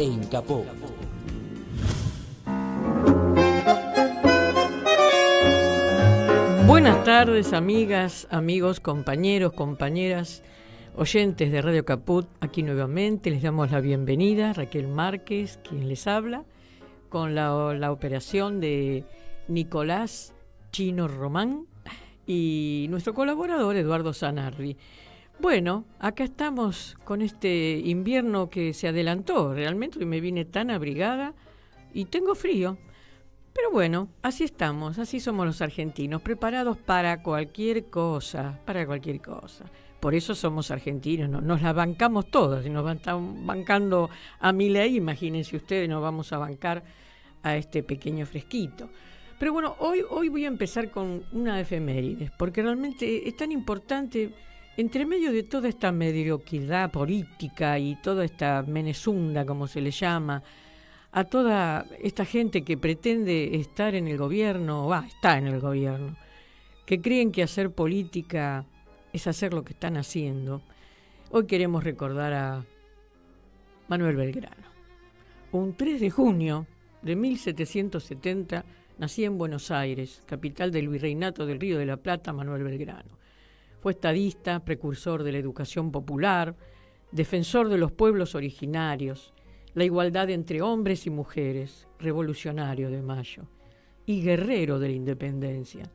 en Capó. Buenas tardes, amigas, amigos, compañeros, compañeras, oyentes de Radio Caput. Aquí nuevamente les damos la bienvenida, Raquel Márquez, quien les habla, con la operación de Nicolás Chino Román y nuestro colaborador Eduardo Zanardi. Bueno, acá estamos con este invierno que se adelantó. Realmente hoy me vine tan abrigada y tengo frío. Pero bueno, así estamos, así somos los argentinos, preparados para cualquier cosa, para cualquier cosa. Por eso somos argentinos, ¿no? Nos la bancamos todas, y nos están bancando a Milei, imagínense ustedes, nos vamos a bancar a este pequeño fresquito. Pero bueno, hoy voy a empezar con una efemérides, porque realmente es tan importante, entre medio de toda esta mediocridad política y toda esta menezunda, como se le llama, a toda esta gente que pretende estar en el gobierno, está en el gobierno, que creen que hacer política es hacer lo que están haciendo. Hoy queremos recordar a Manuel Belgrano. Un 3 de junio de 1770 nacía en Buenos Aires, capital del Virreinato del Río de la Plata, Manuel Belgrano. Fue estadista, precursor de la educación popular, defensor de los pueblos originarios, la igualdad entre hombres y mujeres, revolucionario de Mayo y guerrero de la independencia.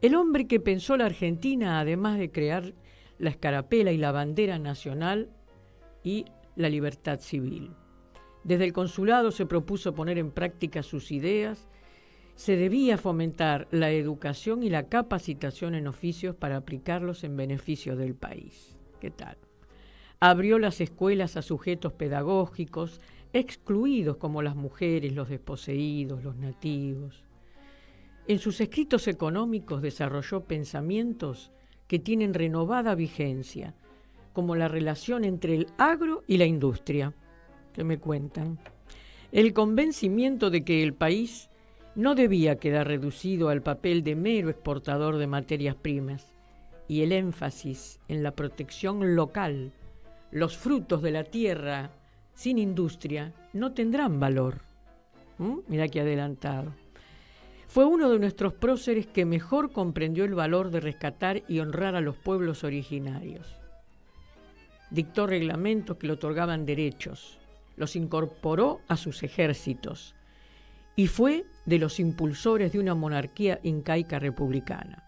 El hombre que pensó la Argentina, además de crear la escarapela y la bandera nacional y la libertad civil. Desde el consulado se propuso poner en práctica sus ideas. Se debía fomentar la educación y la capacitación en oficios para aplicarlos en beneficio del país. ¿Qué tal? Abrió las escuelas a sujetos pedagógicos excluidos como las mujeres, los desposeídos, los nativos. En sus escritos económicos desarrolló pensamientos que tienen renovada vigencia, como la relación entre el agro y la industria, que me cuentan. El convencimiento de que el país no debía quedar reducido al papel de mero exportador de materias primas, y el énfasis en la protección local. Los frutos de la tierra sin industria no tendrán valor. Mirá qué adelantado. Fue uno de nuestros próceres que mejor comprendió el valor de rescatar y honrar a los pueblos originarios. Dictó reglamentos que le otorgaban derechos, los incorporó a sus ejércitos y fue de los impulsores de una monarquía incaica republicana.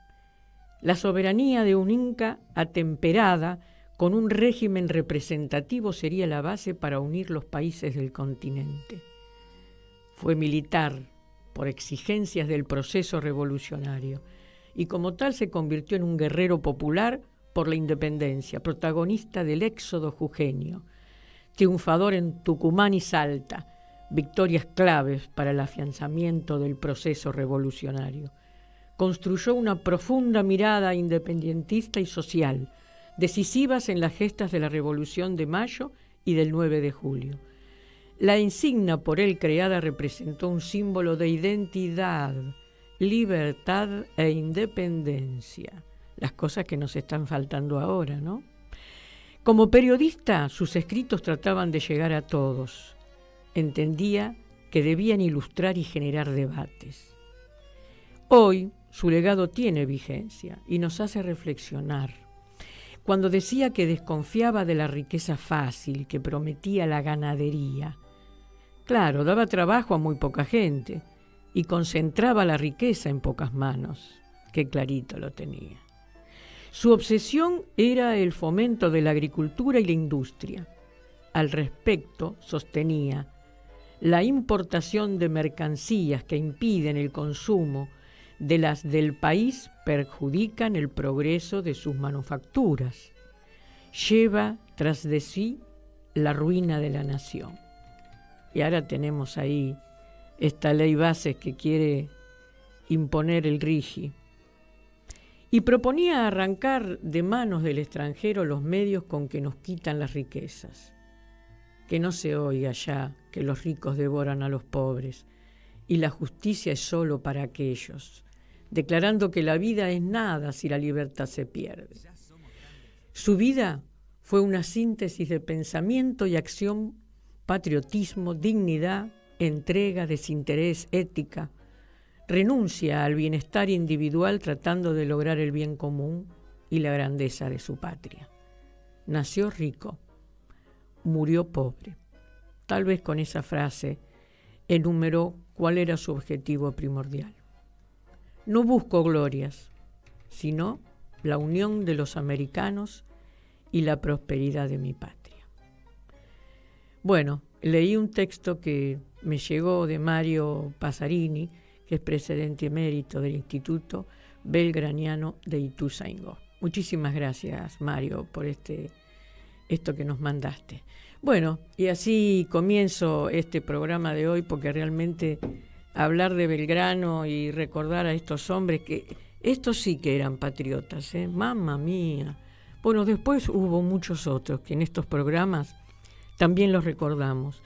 La soberanía de un inca atemperada con un régimen representativo sería la base para unir los países del continente. Fue militar por exigencias del proceso revolucionario y como tal se convirtió en un guerrero popular por la independencia, protagonista del éxodo jujeño, triunfador en Tucumán y Salta, victorias claves para el afianzamiento del proceso revolucionario. Construyó una profunda mirada independentista y social, decisivas en las gestas de la Revolución de Mayo y del 9 de julio. La insignia por él creada representó un símbolo de identidad, libertad e independencia. Las cosas que nos están faltando ahora, ¿no? Como periodista, sus escritos trataban de llegar a todos. Entendía que debían ilustrar y generar debates. Hoy, su legado tiene vigencia y nos hace reflexionar. Cuando decía que desconfiaba de la riqueza fácil que prometía la ganadería. Claro, daba trabajo a muy poca gente y concentraba la riqueza en pocas manos. Qué clarito lo tenía. Su obsesión era el fomento de la agricultura y la industria. Al respecto, sostenía, la importación de mercancías que impiden el consumo de las del país perjudican el progreso de sus manufacturas. Lleva tras de sí la ruina de la nación. Y ahora tenemos ahí esta ley Bases que quiere imponer el RIGI. Y proponía arrancar de manos del extranjero los medios con que nos quitan las riquezas. Que no se oiga ya que los ricos devoran a los pobres y la justicia es solo para aquellos, declarando que la vida es nada si la libertad se pierde. Su vida fue una síntesis de pensamiento y acción patriotismo, dignidad, entrega, desinterés, ética. Renuncia al bienestar individual tratando de lograr el bien común y la grandeza de su patria. Nació rico, murió pobre. Tal vez con esa frase enumeró cuál era su objetivo primordial. No busco glorias, sino la unión de los americanos y la prosperidad de mi patria. Bueno, leí un texto que me llegó de Mario Pasarini, que es presidente emérito del Instituto Belgraniano de Ituzaingó. Muchísimas gracias, Mario, por esto que nos mandaste. Bueno, y así comienzo este programa de hoy, porque realmente hablar de Belgrano y recordar a estos hombres, que estos sí que eran patriotas, mamma mía. Bueno, después hubo muchos otros que en estos programas también los recordamos.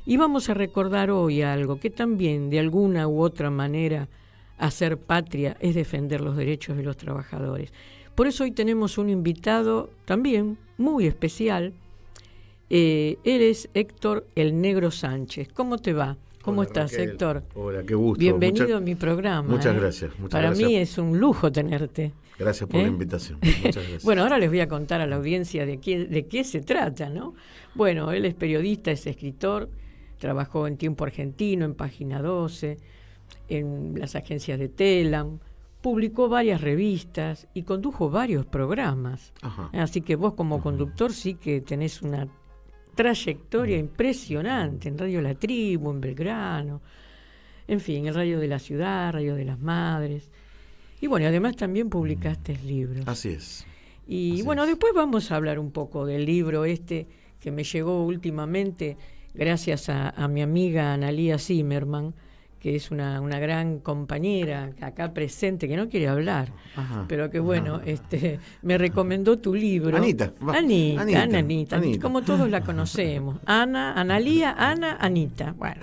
Y vamos a recordar hoy algo que también, de alguna u otra manera, hacer patria es defender los derechos de los trabajadores. Por eso hoy tenemos un invitado también muy especial. Él es Héctor El Negro Sánchez. ¿Cómo te va? ¿Cómo estás, Raquel? Héctor? Hola, qué gusto. Bienvenido a mi programa. Muchas gracias. Para mí es un lujo tenerte. Gracias por la invitación. Muchas gracias. Bueno, ahora les voy a contar a la audiencia de qué se trata, ¿no? Bueno, él es periodista, es escritor, trabajó en Tiempo Argentino, en Página 12, en las agencias de Telam, publicó varias revistas y condujo varios programas. Ajá. Así que vos como conductor sí que tenés una trayectoria impresionante en Radio La Tribu, en Belgrano, en fin, en Radio de la Ciudad, Radio de las Madres. Y bueno, además también publicaste libros. Así es. Y Así bueno, es. después vamos a hablar un poco del libro que me llegó últimamente gracias a mi amiga Analía Zimmerman, que es una gran compañera acá presente, que no quiere hablar, Ajá. pero que bueno, me recomendó tu libro. Anita. Anita, como todos la conocemos. Analía, Anita. Bueno,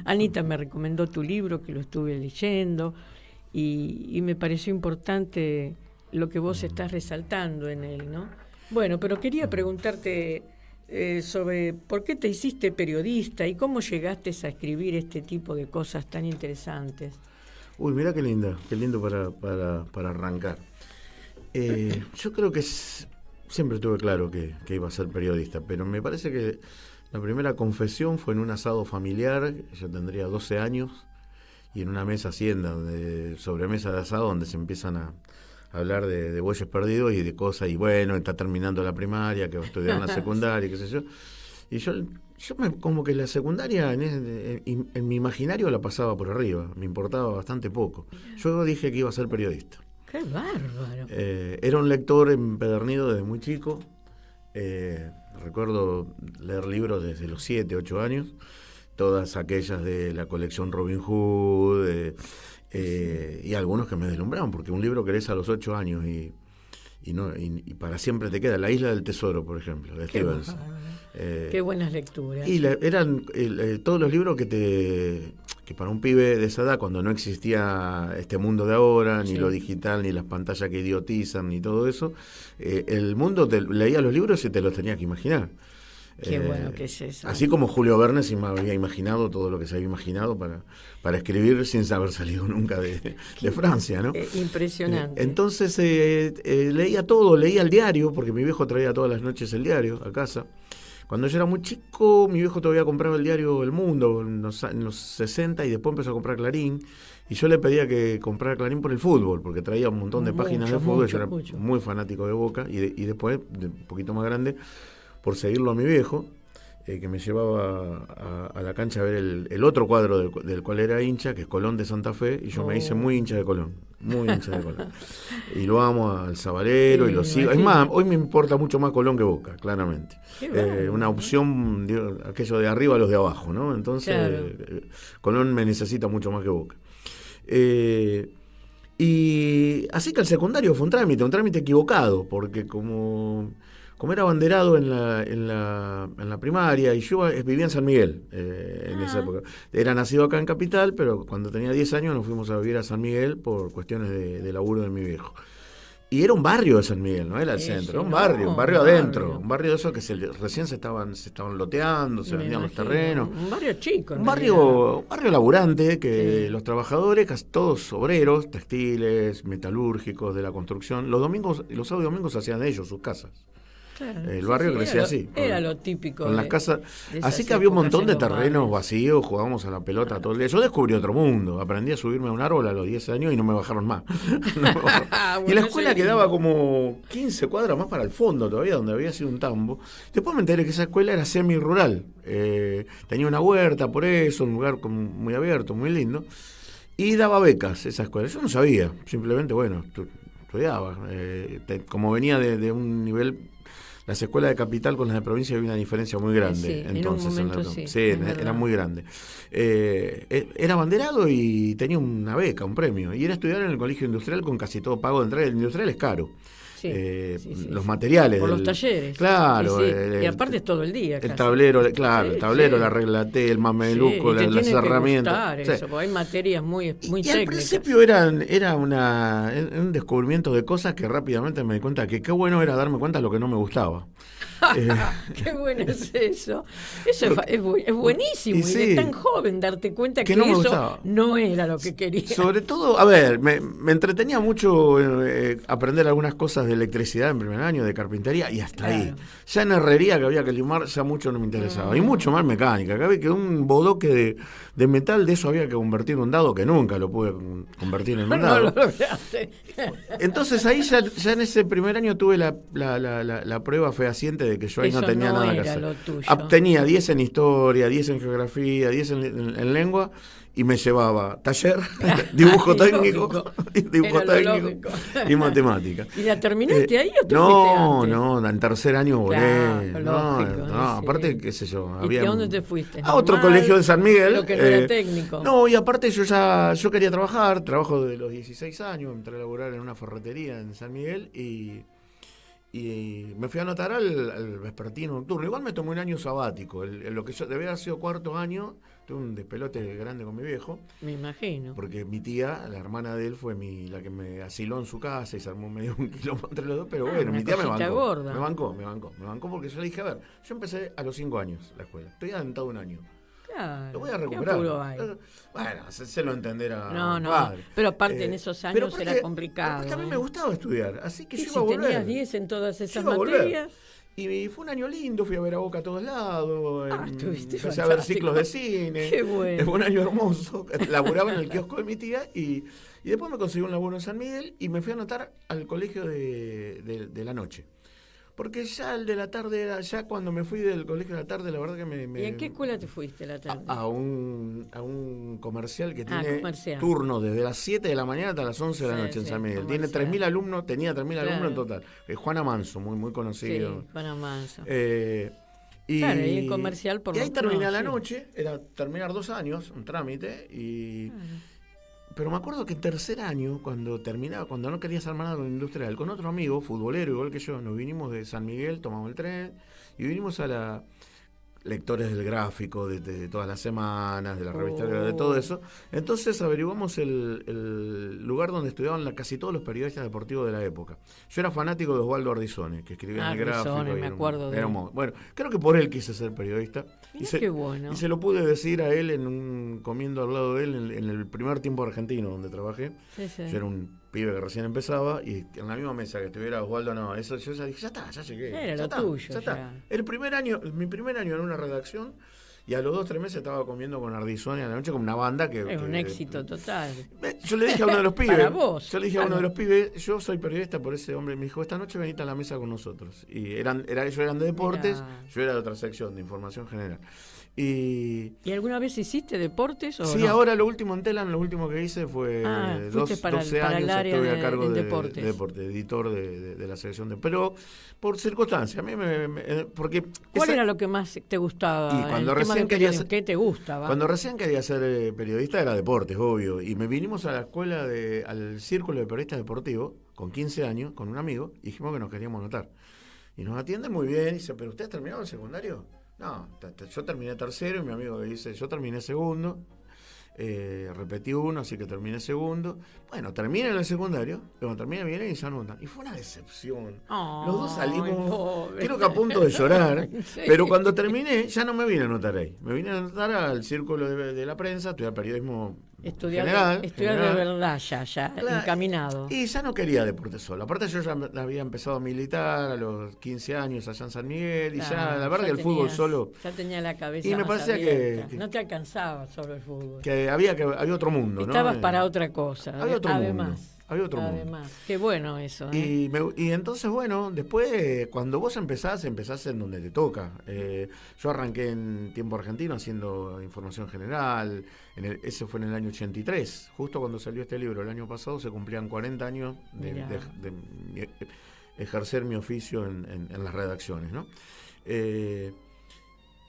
Anita me recomendó tu libro, que lo estuve leyendo, y me pareció importante lo que vos estás resaltando en él, ¿no? Bueno, pero quería preguntarte sobre por qué te hiciste periodista y cómo llegaste a escribir este tipo de cosas tan interesantes. Uy, mirá qué lindo para arrancar. Yo creo que siempre tuve claro que iba a ser periodista, pero me parece que la primera confesión fue en un asado familiar. Yo tendría 12 años y en una mesa hacienda, sobremesa de asado, donde se empiezan a hablar de bueyes perdidos y de cosas, y bueno, está terminando la primaria, que va a estudiar en la secundaria, qué sé yo. Y yo como que la secundaria en mi imaginario la pasaba por arriba, me importaba bastante poco. Yo dije que iba a ser periodista. ¡Qué bárbaro! Era un lector empedernido desde muy chico. Recuerdo leer libros desde los 7, 8 años, todas aquellas de la colección Robin Hood, y algunos que me deslumbraron, porque un libro que lees a los 8 años y para siempre te queda. La Isla del Tesoro, por ejemplo, de Stevenson. Qué buenas lecturas. Y eran todos los libros que para un pibe de esa edad, cuando no existía este mundo de ahora, ni lo digital, ni las pantallas que idiotizan, ni todo eso, el mundo leía los libros y te los tenías que imaginar. Qué bueno que es eso. Así como Julio Verne se me había imaginado todo lo que se había imaginado para escribir sin haber salido nunca de Francia, ¿no? Impresionante. Entonces leía todo, leía el diario, porque mi viejo traía todas las noches el diario a casa. Cuando yo era muy chico, mi viejo todavía compraba el diario El Mundo en los 60, y después empezó a comprar Clarín. Y yo le pedía que comprara Clarín por el fútbol, porque traía un montón de páginas de fútbol. Yo era muy fanático de Boca, y después, un poquito más grande, por seguirlo a mi viejo, que me llevaba a la cancha a ver el otro cuadro del cual era hincha, que es Colón de Santa Fe, y yo me hice muy hincha de Colón. Y lo amo al Sabalero, y lo sigo. Es más, hoy me importa mucho más Colón que Boca, claramente. Una opción, aquello de arriba a los de abajo, ¿no? Entonces, claro. Colón me necesita mucho más que Boca. Y así que el secundario fue un trámite equivocado, porque como era abanderado en la primaria, y yo vivía en San Miguel en esa época. Era nacido acá en Capital, pero cuando tenía 10 años nos fuimos a vivir a San Miguel por cuestiones de laburo de mi viejo. Y era un barrio de San Miguel, no era el Sí, centro, sí, era un no, barrio un adentro, barrio. un barrio de esos que recién se estaban loteando, se Me vendían los imagino. terrenos. Un barrio chico, en Un realidad. barrio laburante que Sí, los trabajadores, casi todos obreros, textiles, metalúrgicos de la construcción, los domingos, los sábados y domingos hacían de ellos sus casas. claro. El Sí, barrio sí, crecía así, era lo típico con las casas. de Así esas que había un épocas montón en de los terrenos barrios. vacíos, jugábamos a la pelota todo el día. Yo descubrí otro mundo, aprendí a subirme a un árbol a los 10 años y no me bajaron más. No me bajaron. Y la Bueno, eso escuela es quedaba lindo. como 15 cuadras más para el fondo todavía, donde había sido un tambo. Después me enteré que esa escuela era semi-rural. Tenía una huerta por eso, un lugar muy abierto, muy lindo. Y daba becas esa escuela. Yo no sabía, simplemente, bueno, estudiaba. Como venía de un nivel. Las escuelas de capital con las de provincia había una diferencia muy grande. Sí, en un Entonces, momento sí, es era verdad. muy grande. Era abanderado y tenía una beca, un premio. Y era estudiar en el colegio industrial con casi todo pago de entrada. El industrial es caro. Sí, sí, sí, Los sí. materiales. Por los talleres. Claro. Y, sí, y aparte es todo el día El casi. tablero, claro, Sí, el tablero, sí. la regla T, el Sí, mameluco, y te las tiene que herramientas. gustar Sí. eso, porque hay materias muy Y al técnicas. principio era un descubrimiento de cosas que rápidamente me di cuenta que qué bueno era darme cuenta de lo que no me gustaba. Qué bueno es eso. Eso es buenísimo. Y Y de sí, tan joven darte cuenta que que no me eso gustaba. no era lo que quería. Sobre todo, a ver, me entretenía mucho aprender algunas cosas de electricidad en primer año, de carpintería, y hasta ahí. Claro. Ya en herrería que había que limar, ya mucho no me interesaba. Y mucho más mecánica, que había que un bodoque de metal, de eso había que convertir en un dado, que nunca lo pude convertir en un No lo dado. lograste. Entonces ahí ya en ese primer año tuve la prueba fehaciente de que yo ahí Eso no tenía no nada que era hacer. lo tuyo. Tenía 10 en historia, 10 en geografía, 10 en lengua, y me llevaba taller, dibujo técnico, Lógico. dibujo Era lo técnico lógico. y matemática. ¿Y la terminaste ahí o te fuiste No, antes? no, en tercer año volé. Claro, No, lógico, no, sí. aparte, qué sé yo. ¿Y a dónde te fuiste? A otro ¿Normal? colegio de San Miguel. Lo que no era técnico. No, y aparte yo quería trabajo de los 16 años, entré a laburar en una ferretería en San Miguel y me fui a anotar al vespertino nocturno. Igual me tomé un año sabático, lo que yo debía haber sido cuarto año, tuve un despelote grande con mi viejo. Me imagino. Porque mi tía, la hermana de él, fue la que me asiló en su casa y se armó medio un quilombo entre los dos. Pero bueno, una mi tía me cosita bancó. gorda. Me bancó porque yo le dije, a ver, yo empecé a los 5 años la escuela. Estoy adelantado un año. Claro. Lo voy a ¿Qué recuperar. apuro hay? Bueno, se lo entenderá. No, un no. padre. Pero aparte en esos pero años aparte- era complicado. aparte a mí me gustaba estudiar, así que Y yo si iba a volver. tenías 10 en todas Yo esas iba a volver. materias. Y fue un año lindo, fui a ver a Boca a todos lados, Estuviste empecé a ver fantástico. ciclos de cine. Qué bueno. Fue un año hermoso. Laburaba en el kiosco de mi tía y después me conseguí un laburo en San Miguel y me fui a anotar al colegio de la noche. Porque ya el de la tarde era, ya cuando me fui del colegio de la tarde, la verdad que ¿Y en qué escuela te fuiste la tarde? a un comercial que tiene comercial. turno desde las 7 de la mañana hasta las 11 de la Sí, noche en sí, San Miguel. comercial. Tiene 3.000 alumnos, tenía 3.000 Claro. alumnos en total. Juana Manso, muy, muy Sí, conocido. Juana Manso. Claro, y en comercial por y ahí lo- terminé no, a la sí. noche, era terminar 2 años, un trámite, pero me acuerdo que en tercer año, cuando no quería hacer nada con el industrial, con otro amigo, futbolero igual que yo, nos vinimos de San Miguel, tomamos el tren y vinimos a la lectores del gráfico de todas las semanas, de la revista, de todo eso. Entonces averiguamos el lugar donde estudiaban casi todos los periodistas deportivos de la época. Yo era fanático de Osvaldo Ardizone, que escribía en el gráfico. Ardizone, y me acuerdo de él. Bueno, creo que por él quise ser periodista. Mirá qué bueno. Y se lo pude decir a él comiendo al lado de él en el primer tiempo argentino donde trabajé. Sí, sí. Yo era un pibe que recién empezaba y en la misma mesa que estuviera Osvaldo, no, eso yo ya dije, ya está, ya llegué. Era ya lo está, tuyo, ya está. ya. Mi primer año en una redacción y a los 2 o 3 meses estaba comiendo con Ardizone a la noche con una banda que... Es un éxito total. Yo le dije a uno de los pibes, Para vos. yo le dije a uno de los pibes, yo soy periodista por ese hombre, me dijo, esta noche venite a la mesa con nosotros. Y ellos eran de deportes, Mirá. yo era de otra sección, de información general. Y ¿Y alguna vez hiciste deportes o sí, no? ahora lo último en Telam, lo último que hice fue fuiste para 12 el años área estuve a de cargo de deportes. deporte, editor de la sección de... Pero por circunstancias, a mí porque... ¿Cuál era lo que más te gustaba? Y cuando El tema recién de quería periodismo, ¿qué te gustaba? Cuando recién quería ser periodista era deportes, obvio. Y me vinimos a la escuela, al círculo de periodistas deportivos, con 15 años, con un amigo, y dijimos que nos queríamos anotar. Y nos atienden muy bien, y dice, ¿pero ustedes terminaron el secundario? No, yo terminé tercero y mi amigo le dice, yo terminé segundo. repetí uno, así que terminé segundo. Bueno, terminé en el secundario, cuando terminé bien y ya no. Y fue una decepción. Los dos salimos, creo que a punto de llorar, pero cuando terminé ya no me vine a anotar ahí. Me vine a anotar al círculo de la prensa, estudiar periodismo general. Estudiar de verdad ya claro, encaminado. Y ya no quería deporte solo. Aparte yo ya había empezado a militar a los 15 años allá en San Miguel, y ya la verdad que el fútbol solo... Ya tenía la cabeza y me más parecía que no te alcanzaba solo el fútbol. Que había otro mundo, ¿no? Estabas para otra cosa. Había otro además. Mundo. Había otro mundo. Qué bueno eso. Y entonces, bueno, después, cuando vos empezás en donde te toca. Yo arranqué en tiempo argentino haciendo información general. Ese fue en el año 83. Justo cuando salió este libro, el año pasado, se cumplían 40 años de ejercer mi oficio en las redacciones, ¿no?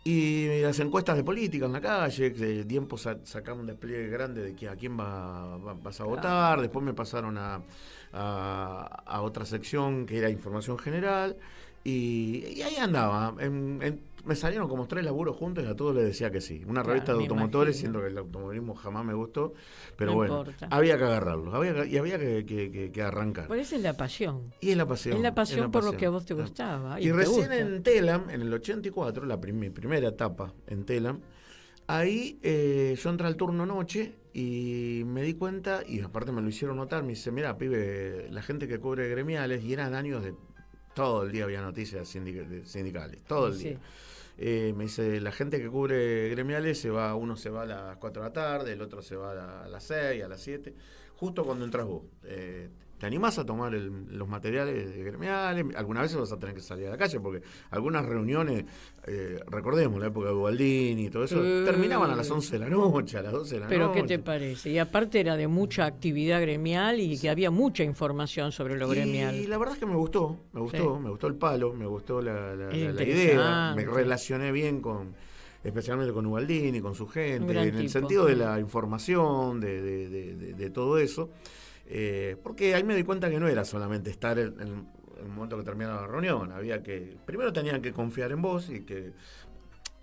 Y las encuestas de política en la calle, de tiempo sacaba un despliegue grande de a quién vas a votar. Después me pasaron a otra sección que era información general, y ahí andaba. Me salieron como 3 laburos juntos y a todos les decía que sí. Una revista de automotores, siendo que el automovilismo jamás me gustó, pero no bueno, importa. Había que agarrarlo, había que arrancar. Por eso es la pasión. Y es la pasión. Es la pasión por lo que a vos te gustaba. Y recién en Telam, en el 84, mi primera etapa en Telam, ahí yo entré al turno noche y me di cuenta, y aparte me lo hicieron notar, me dice, mira, pibe, la gente que cubre gremiales, y eran años de... Todo el día había noticias sindicales, todo el día. Me dice, la gente que cubre gremiales uno se va a las 4 de la tarde, el otro se va a las 6, a las 7, justo cuando entras vos. ¿Te animás a tomar los materiales gremiales? Algunas veces vas a tener que salir a la calle, porque algunas reuniones, recordemos la época de Ubaldini y todo eso, terminaban a las 11 de la noche, a las 12 de la noche. ¿Pero qué te parece? Y aparte era de mucha actividad gremial y que había mucha información sobre lo gremial. Y la verdad es que me gustó el palo, me gustó la idea, me relacioné bien especialmente con Ubaldini, con su gente, en el sentido de la información, de todo eso. Porque ahí me di cuenta que no era solamente estar en el momento que terminaba la reunión, primero tenían que confiar en vos, y que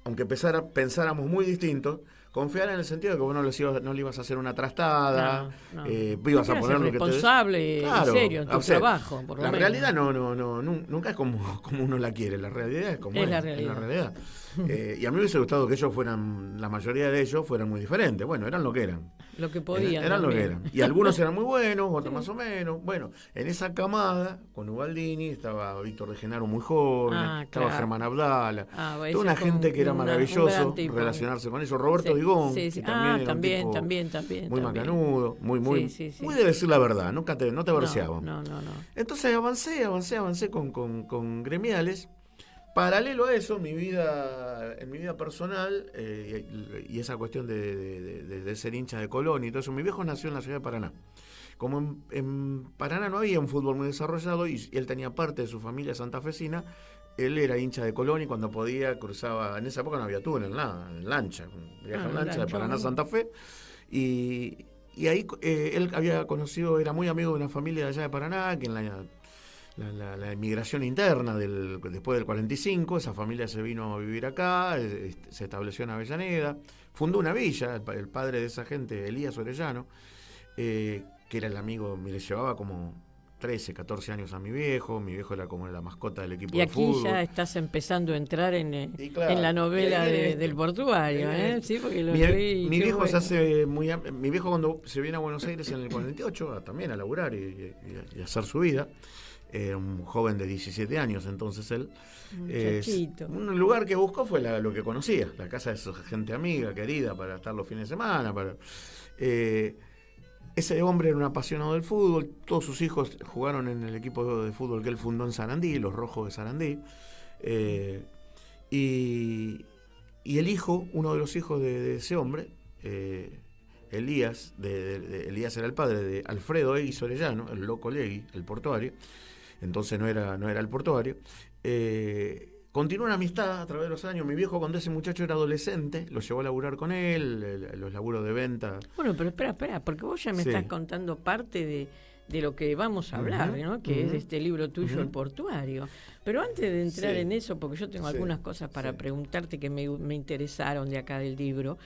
aunque pensáramos muy distintos, confiar en el sentido de que vos no le ibas a hacer una trastada, ibas a poner lo que te responsable, en serio, en tu trabajo, por lo la menos. realidad nunca es como uno la quiere, la realidad es como es la realidad. Y a mí me hubiese gustado que la mayoría de ellos fueran muy diferentes. Bueno, eran lo que eran. Lo que podían. Eran lo que eran. Y algunos eran muy buenos, otros más o menos. Bueno, en esa camada, con Ubaldini, estaba Víctor de Genaro muy joven, estaba Germán Abdala, toda una gente que era maravilloso relacionarse con ellos. Roberto Digón, que también era un tipo muy macanudo, muy de decir la verdad, no te verseaban. No. Entonces avancé con gremiales. Paralelo a eso, en mi vida personal, y esa cuestión de ser hincha de Colón y todo eso, mi viejo nació en la ciudad de Paraná. Como en Paraná no había un fútbol muy desarrollado, y él tenía parte de su familia santafesina, él era hincha de Colón, y cuando podía cruzaba, en esa época no había túnel, nada, en lancha, viaja en lancha de Paraná a Santa Fe, y ahí él había conocido, era muy amigo de una familia de allá de Paraná, que en la inmigración interna después del 45, esa familia se vino a vivir acá, se estableció en Avellaneda, fundó una villa, el padre de esa gente, Elías Orellano, que era el amigo, me le llevaba como 13, 14 años a mi viejo era como la mascota del equipo de fútbol. Y aquí ya estás empezando a entrar en la novela del portuario, ¿eh? Sí, porque mi viejo se hace mi viejo cuando se viene a Buenos Aires en el 48, también a laburar y a hacer su vida. Era un joven de 17 años, entonces él. Un lugar que buscó fue lo que conocía, la casa de su gente amiga, querida, para estar los fines de semana. Ese hombre era un apasionado del fútbol, todos sus hijos jugaron en el equipo de fútbol que él fundó en Sarandí, los Rojos de Sarandí. Y el hijo, uno de los hijos de ese hombre, Elías, Elías era el padre de Alfredo Egui Orellano, el loco Legui, el portuario. Entonces no era el portuario. Continuó una amistad a través de los años. Mi viejo, cuando ese muchacho era adolescente, lo llevó a laburar con él, los laburos de venta. Bueno, pero espera, porque vos ya me estás contando parte de lo que vamos a hablar, ¿no? Que es este libro tuyo, El Portuario. Pero antes de entrar en eso, porque yo tengo algunas cosas para preguntarte que me interesaron de acá del libro,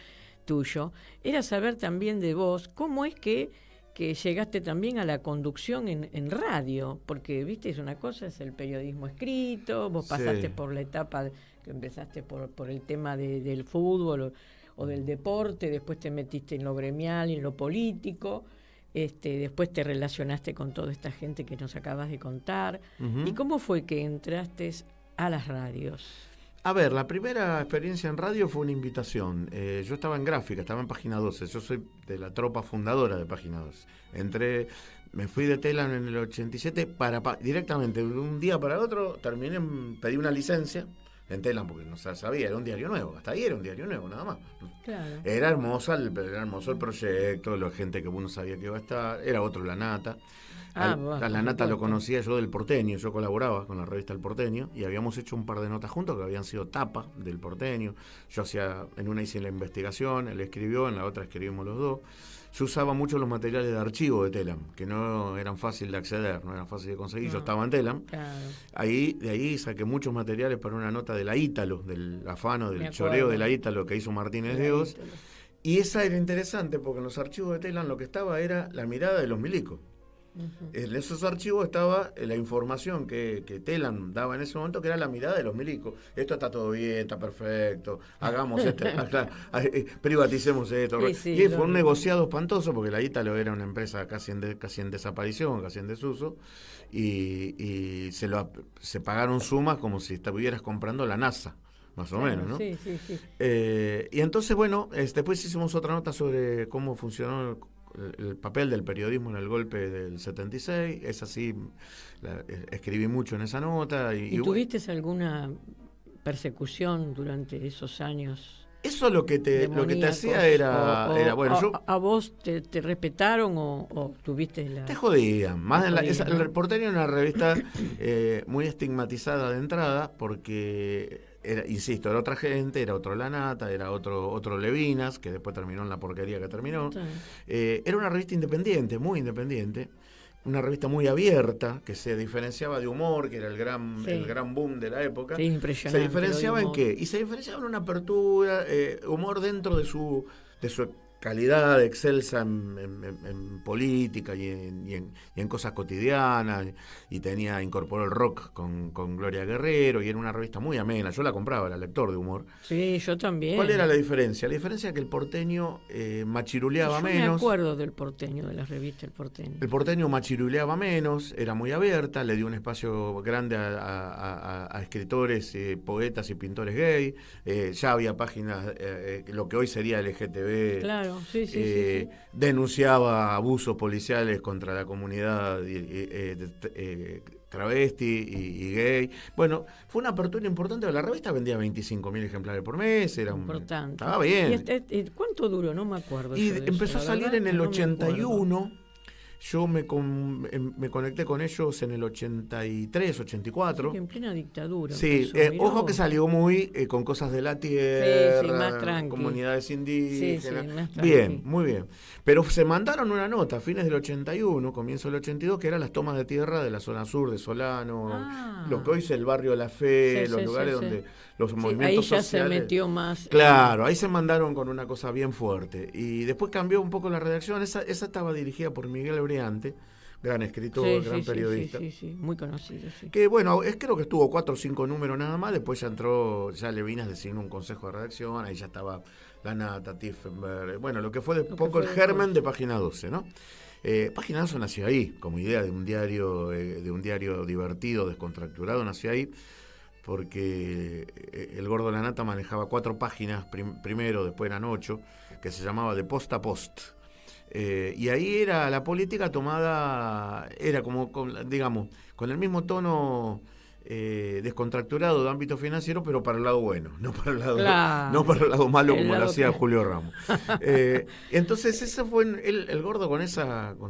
tuyo, era saber también de vos cómo es que llegaste también a la conducción en radio, porque, viste, es una cosa, es el periodismo escrito, vos pasaste por la etapa que empezaste por el tema del fútbol o del deporte, después te metiste en lo gremial y en lo político, después te relacionaste con toda esta gente que nos acabas de contar. Uh-huh. ¿Y cómo fue que entraste a las radios? A ver, la primera experiencia en radio fue una invitación. Yo estaba en gráfica, estaba en Página 12. Yo soy de la tropa fundadora de Página 12. Me fui de Telam en el 87 directamente, de un día para otro, pedí una licencia en Telam porque no se sabía, era un diario nuevo. Hasta ahí era un diario nuevo, nada más. Claro. Era hermoso el proyecto, la gente que uno sabía que iba a estar, era otro La Nata. A La Nata lo conocía yo del Porteño, yo colaboraba con la revista El Porteño y habíamos hecho un par de notas juntos que habían sido tapa del Porteño. Yo en una hice la investigación, él escribió, en la otra escribimos los dos. Yo usaba mucho los materiales de archivo de Telam, que no eran fáciles de acceder, no eran fáciles de conseguir. No. Yo estaba en Telam. Claro. De ahí saqué muchos materiales para una nota de la Ítalo, del afano, del choreo de la Ítalo que hizo Martínez de Hoz. Y esa era interesante porque en los archivos de Telam lo que estaba era la mirada de los milicos. Uh-huh. En esos archivos estaba la información que Telam daba en ese momento, que era la mirada de los milicos. Esto está todo bien, está perfecto, hagamos privaticemos esto. Sí, y fue un negociado espantoso porque la Ítalo era una empresa casi en desaparición, casi en desuso, y se pagaron sumas como si estuvieras comprando la NASA. Más o menos, ¿no? Sí. Y entonces, bueno, después hicimos otra nota sobre cómo funcionó el papel del periodismo en el golpe del 76. Es así, escribí mucho en esa nota. ¿Y tuviste alguna persecución durante esos años? Eso lo que te hacía era bueno, ¿A vos te respetaron o tuviste la...? Te jodían. El Porteño era una revista muy estigmatizada de entrada porque... era otra gente, era otro La Nata, era otro Levinas, que después terminó en la porquería que terminó. Sí. Era una revista independiente, muy independiente, una revista muy abierta, que se diferenciaba de Humor, que era el gran boom de la época. Sí, impresionante. ¿Se diferenciaba en qué? Y se diferenciaba en una apertura, Humor dentro de su calidad excelsa en política y en cosas cotidianas, y incorporó el rock con Gloria Guerrero, y era una revista muy amena. Yo la compraba, era lector de Humor. Sí, yo también. ¿Cuál era la diferencia? La diferencia es que el Porteño machiruleaba menos. Me acuerdo del Porteño, de la revista El Porteño. El Porteño machiruleaba menos, era muy abierta, le dio un espacio grande a escritores, poetas y pintores gay. Ya había páginas, lo que hoy sería LGTB. Claro. Sí. Denunciaba abusos policiales contra la comunidad travesti y gay. Bueno, fue una apertura importante. La revista vendía 25.000 ejemplares por mes. Era importante. Estaba bien. ¿Y cuánto duró? No me acuerdo. Y empezó a salir en el 81. Yo me conecté con ellos en el 83, 84. Sí, en plena dictadura. Sí, ojo que salió muy con cosas de la tierra, más tranqui. Comunidades indígenas. Sí, más tranqui. Bien, muy bien. Pero se mandaron una nota a fines del 81, comienzo del 82, que eran las tomas de tierra de la zona sur de Solano, lo que hoy es el barrio de La Fe, los lugares donde los movimientos sociales... Ahí ya se metió más... Claro, ahí se mandaron con una cosa bien fuerte. Y después cambió un poco la redacción. Esa estaba dirigida por Miguel Ebriante, gran escritor, gran periodista. Sí, muy conocido, sí. Que bueno, creo que estuvo 4 o 5 números nada más, después ya Levinas designó un consejo de redacción, ahí ya estaba La Nata, Tiffenberg, bueno, lo que fue de poco el germen de Página 12, ¿no? Página 12 nació ahí, como idea de un diario divertido, descontracturado, nació ahí, porque el Gordo de La Nata manejaba 4 páginas primero, después eran 8, que se llamaba De Post a Post. Y ahí era la política tomada, era como, digamos, con el mismo tono descontracturado de ámbito financiero, pero para el lado bueno, no para el lado malo como lo hacía Julio Ramos. Entonces ese fue el Gordo con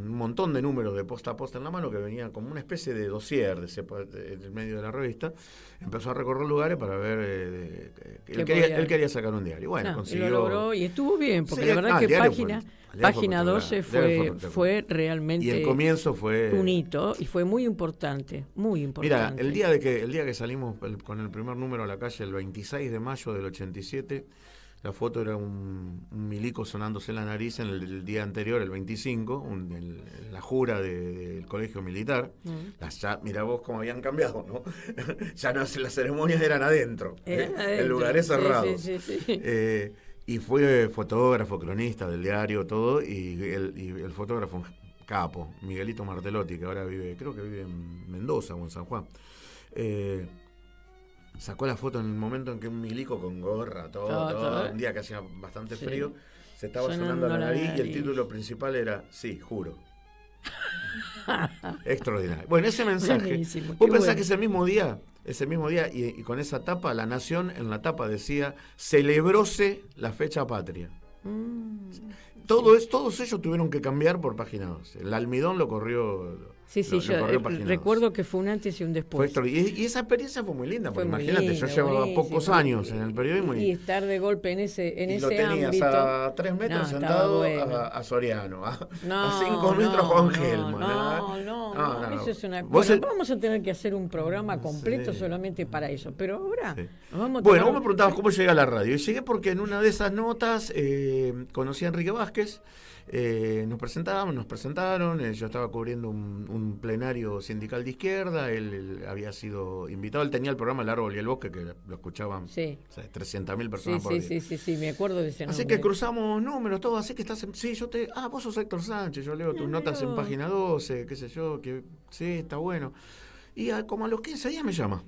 un montón de números de posta a posta en la mano, que venía como una especie de dossier en el medio de la revista. Empezó a recorrer lugares para ver él quería sacar un diario. Bueno, consiguió. Y lo logró y estuvo bien, porque la verdad que Página 12 fue realmente, y el comienzo fue un hito y fue muy importante, muy importante. Mira, el día que salimos con el primer número a la calle, el 26 de mayo del 87, La foto era un milico sonándose la nariz en el día anterior, el 25, la jura del colegio militar. Mira vos cómo habían cambiado, ¿no? Ya no, las ceremonias eran adentro, en lugares cerrados. Sí. Y fue fotógrafo, cronista del diario, todo, y el fotógrafo, un capo, Miguelito Martelotti, que ahora creo que vive en Mendoza o en San Juan. Sacó la foto en el momento en que un milico con gorra, todo, un día que hacía bastante frío, se estaba sonando la nariz y el título principal era "Sí, juro". Extraordinario. Bueno, ese mensaje, buenísimo, vos pensás que ese mismo día, y con esa tapa, La Nación en la tapa decía: celebróse la fecha patria. Todos ellos tuvieron que cambiar por Página 12. El almidón lo corrió. Yo recuerdo que fue un antes y un después. Y esa experiencia fue muy linda, porque imagínate, yo llevaba pocos años en el periodismo y estar de golpe en ese lo tenías ámbito. A 3 metros sentado a Soriano, a 5 metros a Juan Gelman. No, eso es una cosa. Vamos a tener que hacer un programa completo solamente para eso, pero ahora vamos a Bueno, vos me preguntabas cómo llegué a la radio. Y llegué porque en una de esas notas conocí a Enrique Vázquez. Nos presentaron, yo estaba cubriendo un plenario sindical de izquierda, él había sido invitado, él tenía el programa El Árbol y el Bosque, que lo escuchaban 300.000 personas por día. Sí, me acuerdo de ese nombre. Así que cruzamos números, todo, así que estás vos sos Héctor Sánchez, yo leo tus notas en Página 12, qué sé yo, que sí, está bueno. Y como a los 15 días me llama.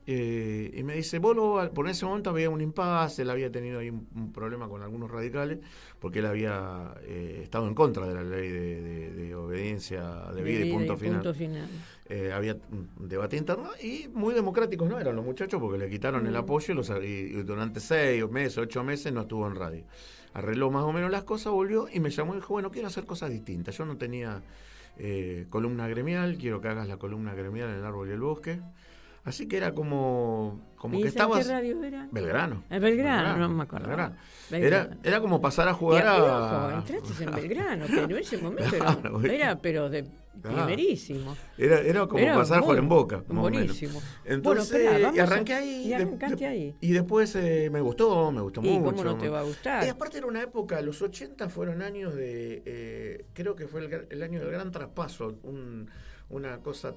Y me dice, por ese momento había un impasse, él había tenido ahí un problema con algunos radicales, porque él había estado en contra de la ley de obediencia debida y punto final. Había un debate interno y muy democráticos no eran los muchachos, porque le quitaron el apoyo y durante 6 meses, 8 meses no estuvo en radio. Arregló más o menos las cosas, volvió y me llamó y dijo, bueno, quiero hacer cosas distintas. Yo no tenía columna gremial, quiero que hagas la columna gremial en El Árbol y el Bosque. Así que era como que estabas... ¿Qué radio era? Belgrano. Belgrano, no me acuerdo. Era como pasar a jugar a... entraste en Belgrano, pero en ese momento era pero de primerísimo. Era como pasar a jugar en Boca. Buenísimo. Entonces, y arranqué ahí. Y arrancaste ahí. Y después me gustó mucho. ¿Y cómo no te va a gustar? Y aparte era una época, los 80 fueron años de... creo que fue el año del gran traspaso, una cosa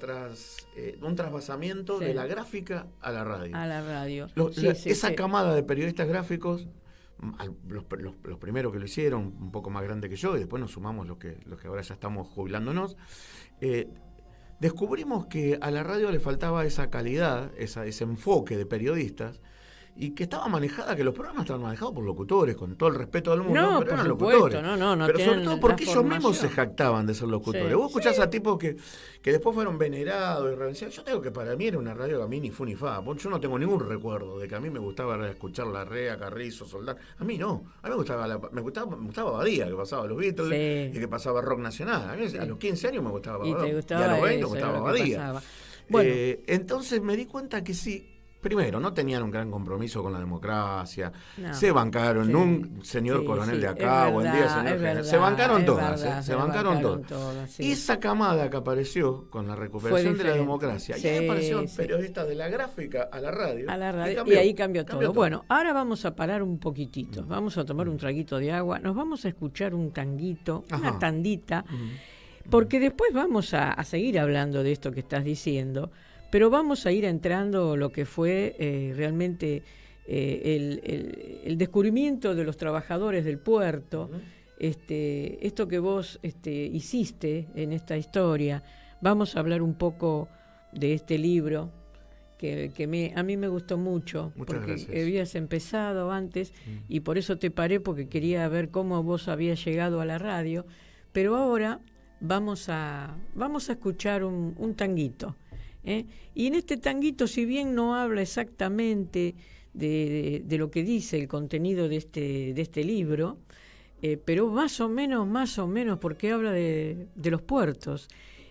un trasvasamiento de la gráfica a la radio. Esa camada de periodistas gráficos, los primeros que lo hicieron, un poco más grande que yo, y después nos sumamos los que ahora ya estamos jubilándonos, descubrimos que a la radio le faltaba esa calidad, ese enfoque de periodistas, y que estaba manejada, que los programas estaban manejados por locutores, con todo el respeto del mundo, pero eran locutores. Pero sobre todo porque ellos mismos se jactaban de ser locutores. Vos escuchás a tipos que después fueron venerados y reverenciados. Yo tengo que para mí era una radio que a mí ni fu ni fa. Yo no tengo ningún recuerdo de que a mí me gustaba escuchar Larrea, Carrizo, Soldán. A mí no. A mí me gustaba Badía, que pasaba los Beatles y que pasaba rock nacional. A mí a los 15 años me gustaba Badía. Y a los 20 me gustaba Badía. Entonces me di cuenta que sí. Primero, no tenían un gran compromiso con la democracia, se bancaron un señor coronel de acá, buen día señor general, se bancaron todas, se bancaron todas. Y esa camada que apareció con la recuperación de la democracia, y ahí aparecieron periodistas de la gráfica a la radio. Y ahí cambió todo. Bueno, ahora vamos a parar un poquitito, vamos a tomar un traguito de agua, nos vamos a escuchar un tanguito, una tandita, porque después vamos a seguir hablando de esto que estás diciendo. Pero vamos a ir entrando lo que fue realmente el descubrimiento de los trabajadores del puerto, esto que vos hiciste en esta historia. Vamos a hablar un poco de este libro que a mí me gustó mucho. Muchas porque gracias. Habías empezado antes y por eso te paré, porque quería ver cómo vos habías llegado a la radio. Pero ahora vamos a escuchar un tanguito. Y en este tanguito, si bien no habla exactamente de lo que dice el contenido de este libro, pero más o menos porque habla de los puertos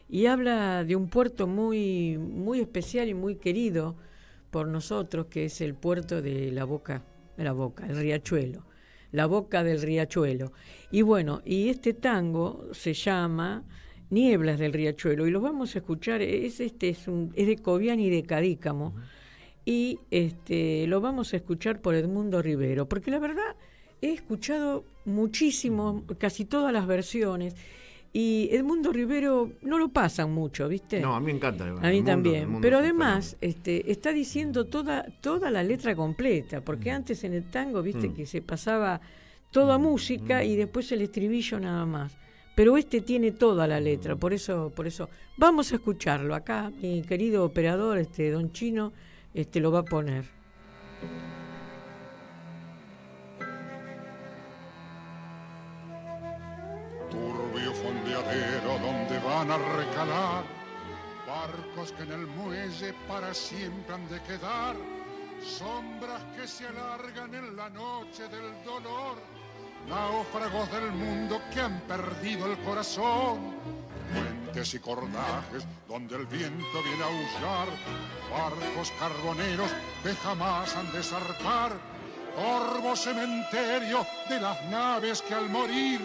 y habla de un puerto muy, muy especial y muy querido por nosotros, que es el puerto de la Boca, el Riachuelo, la Boca del Riachuelo. Y bueno, y este tango se llama Nieblas del Riachuelo, y lo vamos a escuchar, es de Cobian y de Cadícamo, y lo vamos a escuchar por Edmundo Rivero, porque la verdad he escuchado muchísimo, casi todas las versiones. Y Edmundo Rivero no lo pasan mucho, ¿viste? No, a mí me encanta. A mí también. Pero además está diciendo toda la letra completa, porque antes en el tango, ¿viste? Que se pasaba toda música y después el estribillo nada más. Pero tiene toda la letra, por eso vamos a escucharlo. Acá mi querido operador, Don Chino, lo va a poner. Turbio fondeadero donde van a recalar barcos que en el muelle para siempre han de quedar, sombras que se alargan en la noche del dolor, náufragos del mundo que han perdido el corazón, puentes y cordajes donde el viento viene a aullar, barcos carboneros que jamás han de zarpar, corvo cementerio de las naves que al morir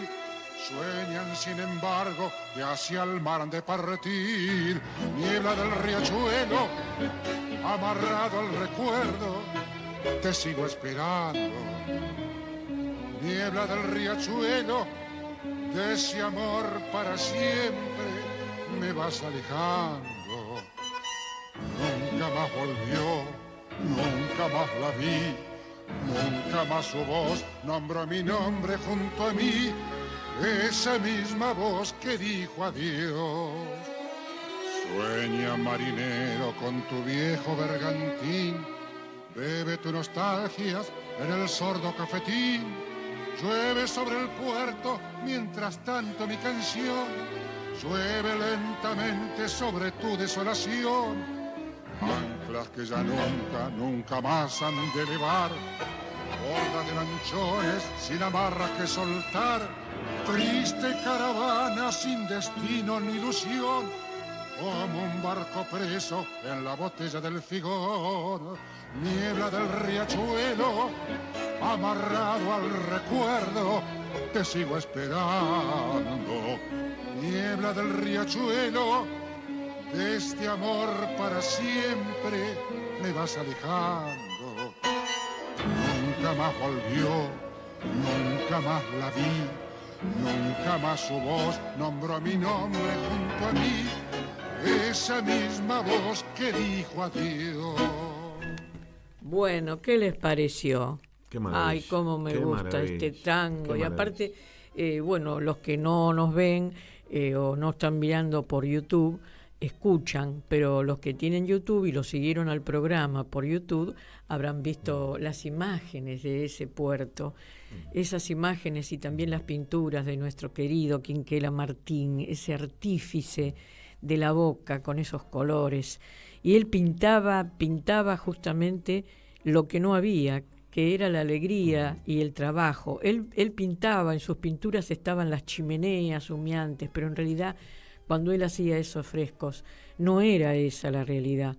sueñan sin embargo que hacia el mar han de partir, niebla del riachuelo amarrado al recuerdo, te sigo esperando. Niebla del riachuelo, de ese amor para siempre me vas alejando. Nunca más volvió, nunca más la vi, nunca más su voz nombró mi nombre junto a mí, esa misma voz que dijo adiós. Sueña marinero con tu viejo bergantín, bebe tus nostalgias en el sordo cafetín. Llueve sobre el puerto, mientras tanto mi canción llueve lentamente sobre tu desolación. Anclas que ya nunca, nunca más han de elevar, borda de lanchones sin amarras que soltar, triste caravana sin destino ni ilusión, como un barco preso en la botella del figón. Niebla del riachuelo, amarrado al recuerdo, te sigo esperando. Niebla del riachuelo, de este amor para siempre me vas alejando. Nunca más volvió, nunca más la vi, nunca más su voz nombró mi nombre junto a mí, esa misma voz que dijo adiós. Bueno, ¿qué les pareció? Qué maravilla. Ay, cómo me gusta maravilla. este tango. Qué Y aparte, bueno, los que no nos ven o no están mirando por YouTube, escuchan, pero los que tienen YouTube y lo siguieron al programa por YouTube, habrán visto las imágenes de ese puerto, esas imágenes y también las pinturas de nuestro querido Quinquela Martín, ese artífice de la Boca con esos colores. Y él pintaba justamente lo que no había, que era la alegría y el trabajo. Él pintaba, en sus pinturas estaban las chimeneas humeantes, pero en realidad cuando él hacía esos frescos no era esa la realidad.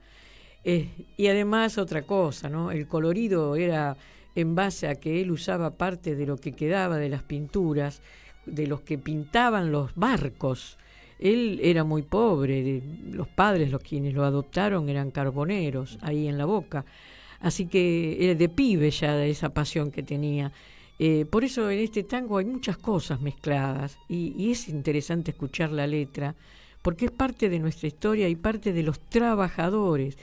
Y además otra cosa, ¿no? El colorido era en base a que él usaba parte de lo que quedaba de las pinturas, de los que pintaban los barcos. Él era muy pobre, los padres, los quienes lo adoptaron, eran carboneros ahí en la Boca. Así que era de pibe ya de esa pasión que tenía. Por eso en este tango hay muchas cosas mezcladas y es interesante escuchar la letra, porque es parte de nuestra historia y parte de los trabajadores,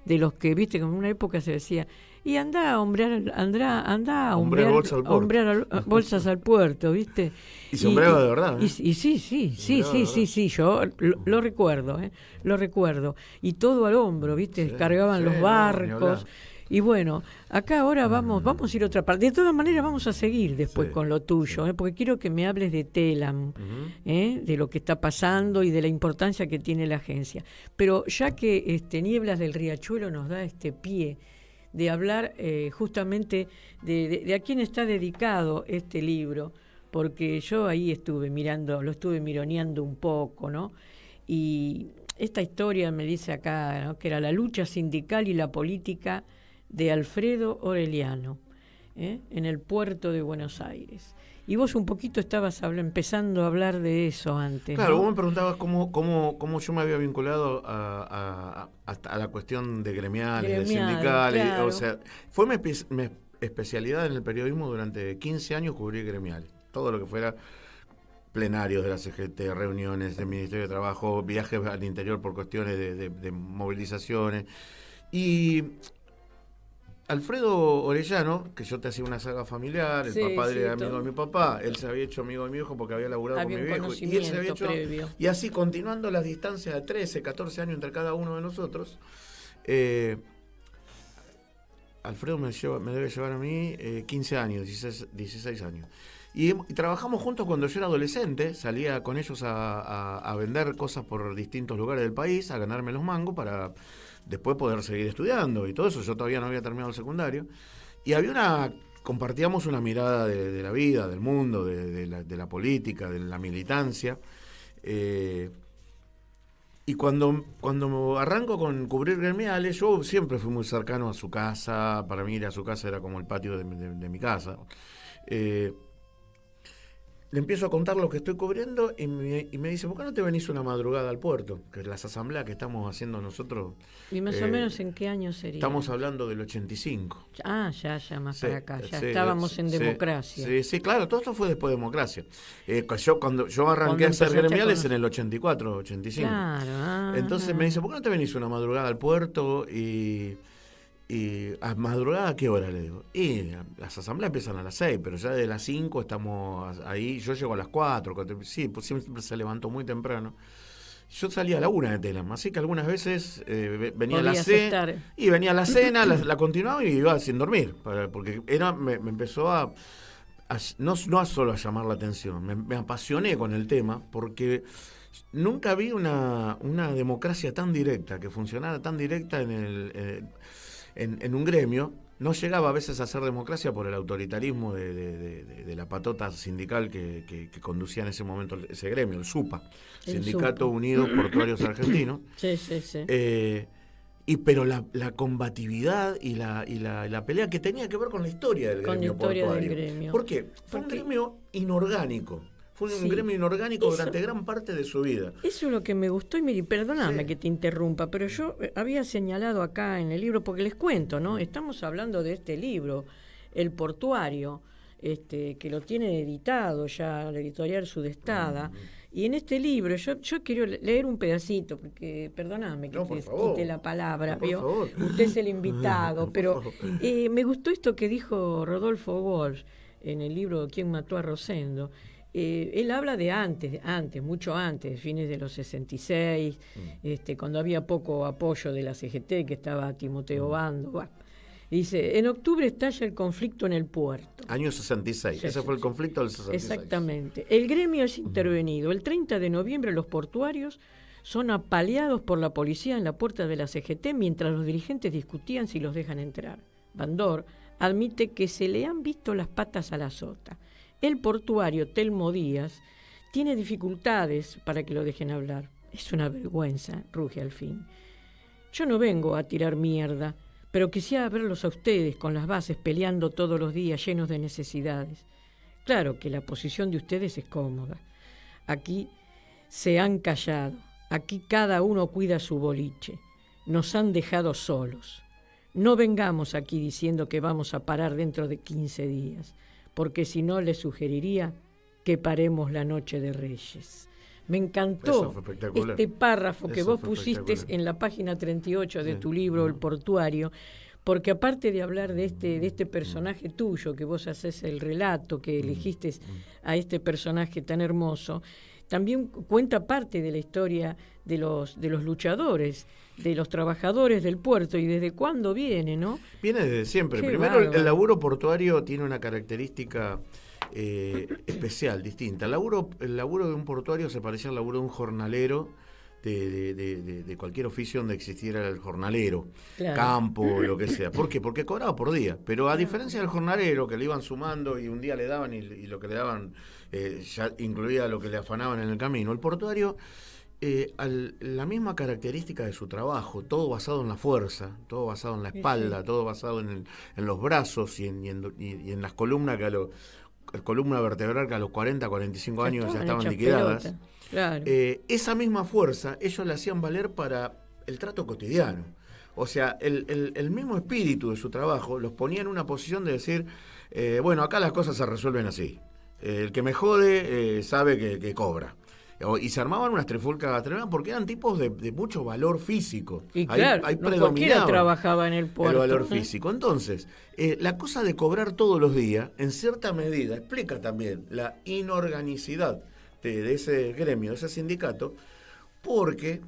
de los que, viste, como en una época se decía, y anda a hombrear bolsas al puerto, ¿viste? Y se hombreaba de verdad. Y sí, yo lo recuerdo, lo recuerdo. Y todo al hombro, ¿viste? Cargaban los barcos. Y bueno, acá ahora vamos a ir a otra parte. De todas maneras vamos a seguir después con lo tuyo, porque quiero que me hables de Telam, de lo que está pasando y de la importancia que tiene la agencia. Pero ya que Nieblas del Riachuelo nos da este pie de hablar justamente de a quién está dedicado este libro, porque yo ahí estuve mirando, lo estuve mironeando un poco, ¿no? Y esta historia me dice acá, ¿no?, que era la lucha sindical y la política de Alfredo Orellano, en el puerto de Buenos Aires. Y vos un poquito estabas empezando a hablar de eso antes. Claro, ¿no? vos me preguntabas cómo yo me había vinculado a la cuestión de gremial, de sindical. claro. O sea, fue especialidad en el periodismo durante 15 años, cubrí gremiales. Todo lo que fuera plenarios de la CGT, reuniones del Ministerio de Trabajo, viajes al interior por cuestiones de movilizaciones. Y Alfredo Orellano, que yo te hacía una saga familiar, el papá era amigo de mi papá, él se había hecho amigo de mi viejo porque había laburado con mi viejo, y él se había hecho previo. Y así, continuando las distancias de 13, 14 años entre cada uno de nosotros, Alfredo me debe llevar a mí 15 años, 16 años. Y trabajamos juntos cuando yo era adolescente, salía con ellos a vender cosas por distintos lugares del país, a ganarme los mangos para después poder seguir estudiando y todo eso. Yo todavía no había terminado el secundario. Y compartíamos una mirada de la vida, del mundo, de la política, de la militancia. Y cuando arranco con cubrir gremiales, yo siempre fui muy cercano a su casa. Para mí ir a su casa era como el patio de mi casa. Le empiezo a contar lo que estoy cubriendo y me dice, ¿por qué no te venís una madrugada al puerto? Que es las asambleas que estamos haciendo nosotros. ¿Y más o menos en qué año sería? Estamos hablando del 85. Ya más para acá. Ya estábamos en democracia. Sí, claro, todo esto fue después de democracia. Cuando yo arranqué a hacer gremiales en el 84, 85. Claro. Entonces me dice, ¿por qué no te venís una madrugada al puerto? Y a madrugada, ¿a qué hora? Le digo. Y las asambleas empiezan a las 6, pero ya de las 5 estamos ahí. Yo llego a las 4. Sí, pues siempre se levantó muy temprano. Yo salía a la 1 de Telam, así que algunas veces venía la cena. Y venía la cena, la continuaba y iba sin dormir. Porque me empezó no solo a llamar la atención, me apasioné con el tema, porque nunca vi una democracia tan directa, que funcionara tan directa en un gremio. No llegaba a veces a ser democracia por el autoritarismo de la patota sindical que conducía en ese momento ese gremio, el SUPA, Sindicato Unido Portuarios Argentinos. Sí. Pero la combatividad y la pelea que tenía que ver con la historia del gremio portuario. ¿Por qué? Fue un gremio inorgánico. Fue un gremio inorgánico durante gran parte de su vida. Eso es lo que me gustó, y Miri, perdóname que te interrumpa, pero yo había señalado acá en el libro, porque les cuento, ¿no? Estamos hablando de este libro, El Portuario, que lo tiene editado ya la editorial Sudestada, y en este libro yo quiero leer un pedacito, porque perdóname que te quite la palabra, ¿vio? Usted es el invitado, pero me gustó esto que dijo Rodolfo Walsh en el libro ¿Quién mató a Rosendo? Él habla de antes, mucho antes, fines de los 66, cuando había poco apoyo de la CGT, que estaba Timoteo Bando. Bueno, dice, en octubre estalla el conflicto en el puerto. Año 66, ese fue el conflicto del 66. Exactamente. El gremio es intervenido. El 30 de noviembre los portuarios son apaleados por la policía en la puerta de la CGT mientras los dirigentes discutían si los dejan entrar. Bandor admite que se le han visto las patas a la sota. El portuario Telmo Díaz tiene dificultades para que lo dejen hablar. Es una vergüenza, ruge al fin. Yo no vengo a tirar mierda, pero quisiera verlos a ustedes con las bases peleando todos los días llenos de necesidades. Claro que la posición de ustedes es cómoda. Aquí se han callado, aquí cada uno cuida su boliche. Nos han dejado solos. No vengamos aquí diciendo que vamos a parar dentro de 15 días. Porque si no, les sugeriría que paremos la noche de Reyes. Me encantó este párrafo que vos pusiste en la página 38 de tu libro, El Portuario, porque aparte de hablar de este personaje tuyo, que vos haces el relato, que elegiste a este personaje tan hermoso, también cuenta parte de la historia de los luchadores, de los trabajadores del puerto, y desde cuándo viene, ¿no? Viene desde siempre. Qué Primero, bárbaro. el laburo portuario tiene una característica especial, distinta. El laburo de un portuario se parecía al laburo de un jornalero de cualquier oficio donde existiera el jornalero, Claro. campo, lo que sea. ¿Por qué? Porque cobraba por día. Pero a diferencia del jornalero, que le iban sumando y un día le daban y lo que le daban ya incluía lo que le afanaban en el camino, el portuario, la misma característica de su trabajo, todo basado en la fuerza, todo basado en la espalda, todo basado en los brazos y en las columnas columna vertebral que a los 40, 45 años ya estaban liquidadas. Claro. Esa misma fuerza ellos la hacían valer para el trato cotidiano. O sea, el mismo espíritu de su trabajo los ponía en una posición de decir, bueno, acá las cosas se resuelven así. El que me jode sabe que cobra. Y se armaban unas trifulcas tremendas porque eran tipos de mucho valor físico. Y claro, ahí no cualquiera trabajaba en el puerto. El valor físico. Entonces, la cosa de cobrar todos los días, en cierta medida, explica también la inorganicidad de ese gremio, de ese sindicato, porque,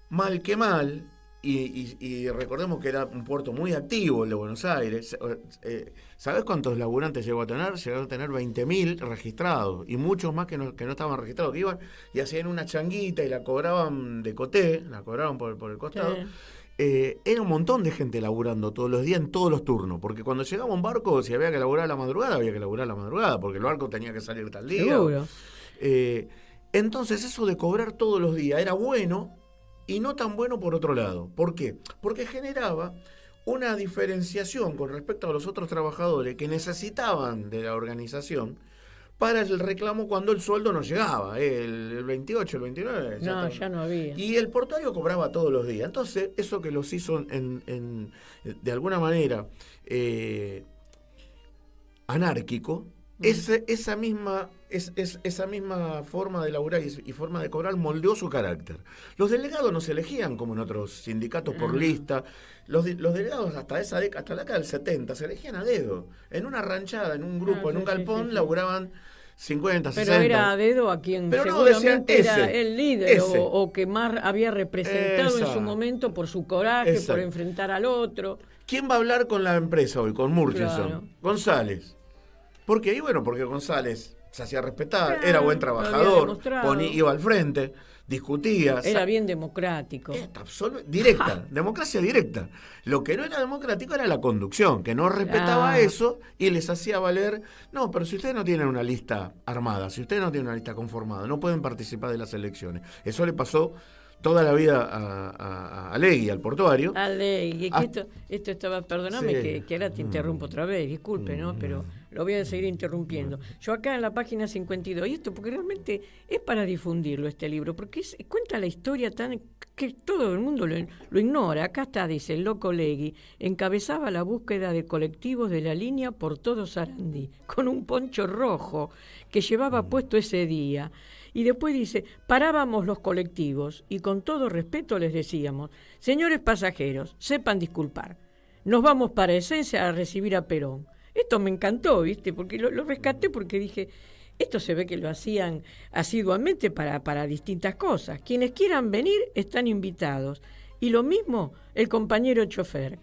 mal que mal, y recordemos que era un puerto muy activo el de Buenos Aires. ¿Sabés cuántos laburantes llegó a tener? Llegó a tener 20.000 registrados y muchos más que no estaban registrados, que iban y hacían una changuita y la cobraban de coté, la cobraban por el costado. Sí. Era un montón de gente laburando todos los días en todos los turnos, porque cuando llegaba un barco, si había que laburar a la madrugada, había que laburar a la madrugada, porque el barco tenía que salir tal día. Seguro. Entonces eso de cobrar todos los días era bueno, y no tan bueno por otro lado. ¿Por qué? Porque generaba una diferenciación con respecto a los otros trabajadores que necesitaban de la organización para el reclamo cuando el sueldo no llegaba. El 28, el 29... Ya no había. Y el portuario cobraba todos los días. Entonces, eso que los hizo de alguna manera anárquico, esa misma forma de laburar y forma de cobrar moldeó su carácter. Los delegados no se elegían como en otros sindicatos por lista. Los delegados hasta la década del 70 se elegían a dedo. En una ranchada, en un grupo, en un galpón, laburaban 50, 60. Pero era a dedo a quien seguramente era el líder o que más había representado en su momento por su coraje, por enfrentar al otro. ¿Quién va a hablar con la empresa hoy? Con Murchison. Claro. González. ¿Por qué? Y bueno, porque González se hacía respetar, era buen trabajador, iba al frente, discutía. Era bien democrático. Directa, democracia directa. Lo que no era democrático era la conducción, que no respetaba eso y les hacía valer, no, pero si ustedes no tienen una lista armada, si ustedes no tienen una lista conformada, no pueden participar de las elecciones. Eso le pasó toda la vida a Legui, al portuario. A Legui, esto estaba, perdóname que ahora te interrumpo otra vez, disculpe, ¿no? Pero lo voy a seguir interrumpiendo. Yo acá en la página 52, y esto porque realmente es para difundirlo este libro, porque cuenta la historia tan que todo el mundo lo ignora. Acá está, dice, el loco Legui encabezaba la búsqueda de colectivos de la línea por todo Sarandí, con un poncho rojo que llevaba puesto ese día. Y después dice, parábamos los colectivos y con todo respeto les decíamos, señores pasajeros, sepan disculpar, nos vamos para Esencia a recibir a Perón. Esto me encantó, ¿viste? Porque lo rescaté porque dije, esto se ve que lo hacían asiduamente para distintas cosas. Quienes quieran venir están invitados. Y lo mismo el compañero chofer.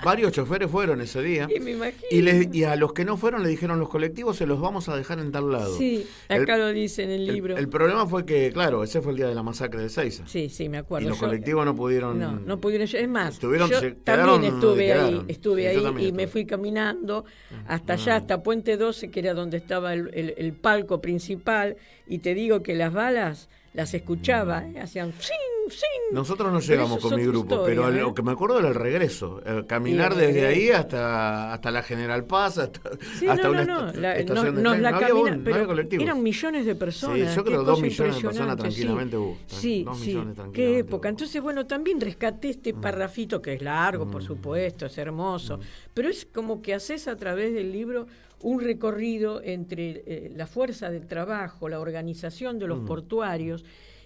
Varios choferes fueron ese día. Y me imagino. Y a los que no fueron le dijeron, los colectivos se los vamos a dejar en tal lado. Sí, acá lo dice en el libro. El problema fue que, claro, ese fue el día de la masacre de Ezeiza. Sí, me acuerdo. Y los colectivos no pudieron... No pudieron. Es más, yo también estuve ahí y me fui caminando hasta allá, hasta Puente 12, que era donde estaba el palco principal, y te digo que las balas las escuchaba, hacían ¡sin! Nosotros no llegamos con mi grupo, pero lo que me acuerdo era el regreso, caminar desde ahí hasta la General Paz, hasta una estación de tren. No había colectivos. Eran millones de personas. Sí, yo creo que 2 millones de personas tranquilamente hubo. Sí, 2 millones tranquilamente. Qué época. Entonces, bueno, también rescaté este parrafito que es largo, por supuesto, es hermoso, pero es como que haces a través del libro un recorrido entre la fuerza del trabajo, la organización de los portuarios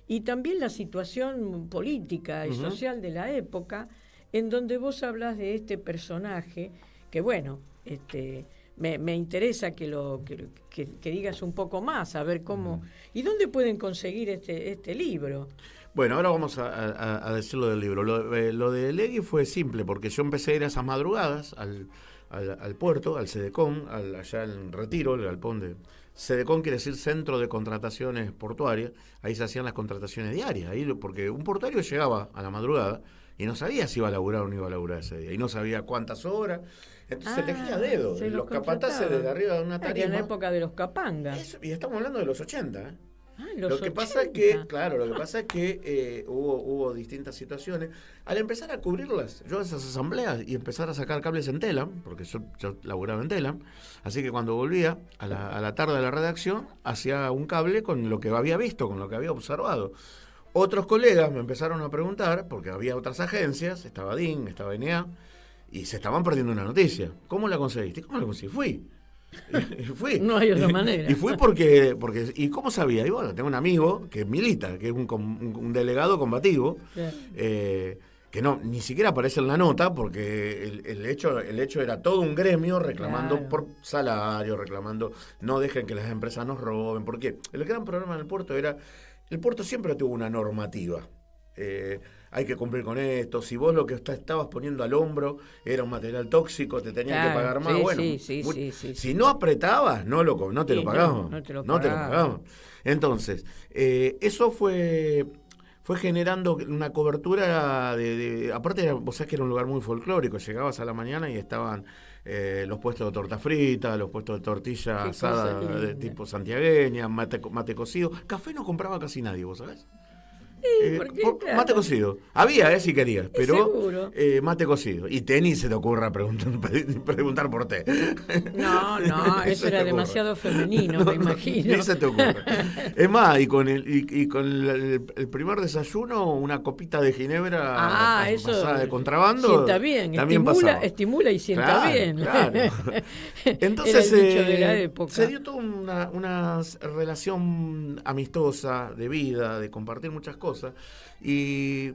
y también la situación política y social de la época, en donde vos hablas de este personaje, que bueno, me interesa que digas un poco más, a ver cómo, y dónde pueden conseguir este libro. Bueno, ahora vamos a decir lo del libro. Lo de Legui fue simple, porque yo empecé a ir a esas madrugadas al puerto, al Sedecón, allá en Retiro, el galpón de... Sedecón quiere decir Centro de Contrataciones Portuarias. Ahí se hacían las contrataciones diarias, porque un portuario llegaba a la madrugada y no sabía si iba a laburar o no iba a laburar ese día, y no sabía cuántas horas, entonces elegía a dedo. Los capataces desde arriba de una tarima. En la época de los capangas. Y estamos hablando de los 80, Lo que pasa es que, hubo distintas situaciones. Al empezar a cubrirlas, yo a esas asambleas y empezar a sacar cables en Telam, porque yo laburaba en Telam, así que cuando volvía a la tarde de la redacción, hacía un cable con lo que había visto, con lo que había observado. otros colegas me empezaron a preguntar, porque había otras agencias, estaba DIN, estaba NA, y se estaban perdiendo una noticia. ¿Cómo la conseguiste? ¿Cómo la conseguí? Fui. Fui. No hay otra manera. Y fui porque ¿y cómo sabía? Y bueno, tengo un amigo que milita, que es un delegado combativo, que no, ni siquiera aparece en la nota, porque el hecho era todo un gremio reclamando por salario, reclamando no dejen que las empresas nos roben, porque el gran problema del puerto era, el puerto siempre tuvo una normativa. Hay que cumplir con esto. Si vos lo que estabas poniendo al hombro era un material tóxico, te tenían que pagar más. Sí, bueno, si no apretabas, no te lo pagaban. No te lo pagaban. Entonces, eso fue generando una cobertura aparte, vos sabés que era un lugar muy folclórico. Llegabas a la mañana y estaban los puestos de torta frita, los puestos de tortilla asada de tipo santiagueña, mate cocido. Café no compraba casi nadie, ¿vos sabés? Mate cocido. Había, si querías, pero mate cocido. Y tenis se te ocurra preguntar por té. No, eso era demasiado femenino, me imagino. Ni se te ocurre. Es más, y con el primer desayuno, una copita de ginebra pasada de contrabando. Sienta bien, también estimula y sienta bien. Claro. Entonces era el dicho de la época. Se dio toda una relación amistosa, de vida, de compartir muchas cosas. Y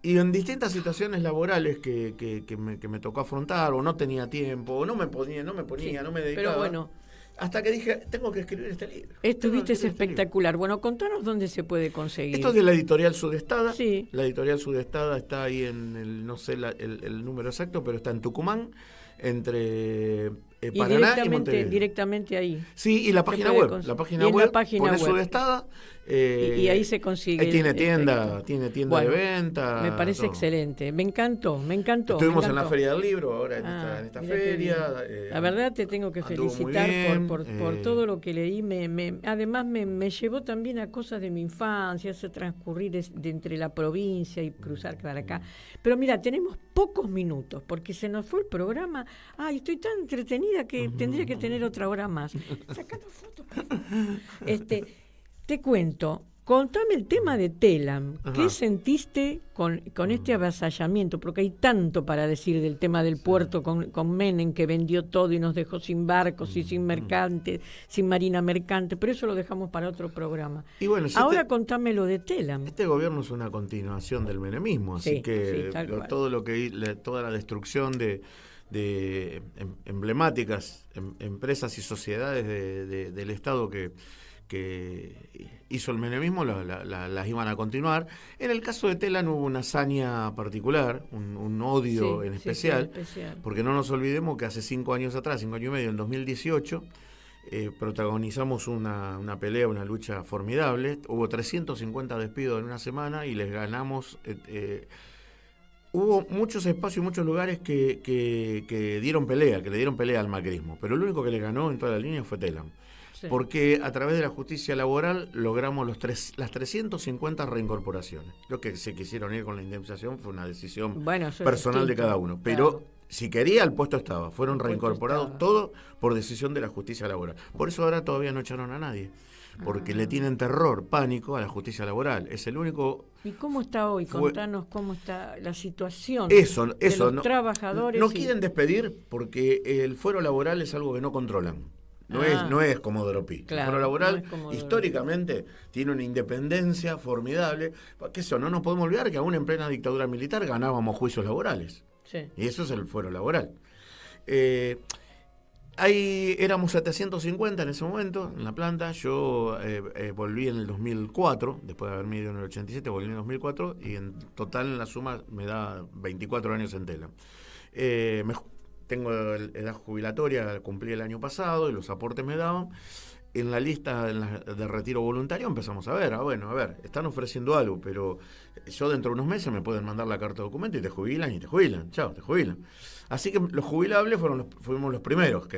en distintas situaciones laborales que me tocó afrontar, o no tenía tiempo, o no me ponía, no me dedicaba. Pero bueno, hasta que dije, tengo que escribir este libro. Estuviste espectacular. Bueno, contanos dónde se puede conseguir. Esto es de la Editorial Sudestada. Sí. La Editorial Sudestada está ahí en no sé el número exacto, pero está en Tucumán, entre Paraná y Montevideo. Directamente ahí. Sí, y la página web. La página web, pones Sudestada. Y ahí se consigue. Tiene tienda de venta. Me parece excelente. Me encantó. Estuvimos en la Feria del Libro, ahora en esta feria. La verdad te tengo que felicitar por todo lo que leí. Además me llevó también a cosas de mi infancia, ese transcurrir de entre la provincia y cruzar para acá. Pero mira, tenemos pocos minutos, porque se nos fue el programa. Ay, estoy tan entretenida que tendría que tener otra hora más. Sacando fotos, por favor. Te cuento, contame el tema de Telam. ¿Qué sentiste con este avasallamiento? Porque hay tanto para decir del tema del puerto con Menem, que vendió todo y nos dejó sin barcos y sin mercantes, sin marina mercante, pero eso lo dejamos para otro programa. Y bueno, ahora contame lo de Telam. Este gobierno es una continuación del menemismo, así que toda la destrucción de emblemáticas empresas y sociedades del Estado que hizo el menemismo, las iban a continuar. En el caso de Telam hubo una hazaña particular, un odio en especial, porque no nos olvidemos que hace 5 años atrás, 5 años y medio, en 2018, protagonizamos una pelea, una lucha formidable. Hubo 350 despidos en una semana y les ganamos. Hubo muchos espacios y muchos lugares que le dieron pelea al macrismo, pero el único que le ganó en toda la línea fue Telam. Porque a través de la justicia laboral logramos las 350 reincorporaciones. Los que se quisieron ir con la indemnización fue una decisión personal de cada uno. Pero si quería, el puesto estaba. Fueron reincorporados todos por decisión de la justicia laboral. Por eso ahora todavía no echaron a nadie. Porque le tienen terror, pánico a la justicia laboral. Es el único... ¿Y cómo está hoy? Contanos cómo está la situación de los trabajadores. No quieren despedir porque el fuero laboral es algo que no controlan. No es Comodoro Pi. El fuero laboral históricamente tiene una independencia formidable. No nos podemos olvidar que aún en plena dictadura militar ganábamos juicios laborales. Sí. Y eso es el fuero laboral. Ahí éramos 750 en ese momento en la planta. Yo volví en el 2004, después de haberme ido en el 87, volví en el 2004 y en total en la suma me da 24 años en Telam. Tengo edad jubilatoria, cumplí el año pasado y los aportes me daban. En la lista de retiro voluntario empezamos a ver, están ofreciendo algo, pero yo dentro de unos meses me pueden mandar la carta de documento y te jubilan, chao, te jubilan. Así que los jubilables fuimos los primeros,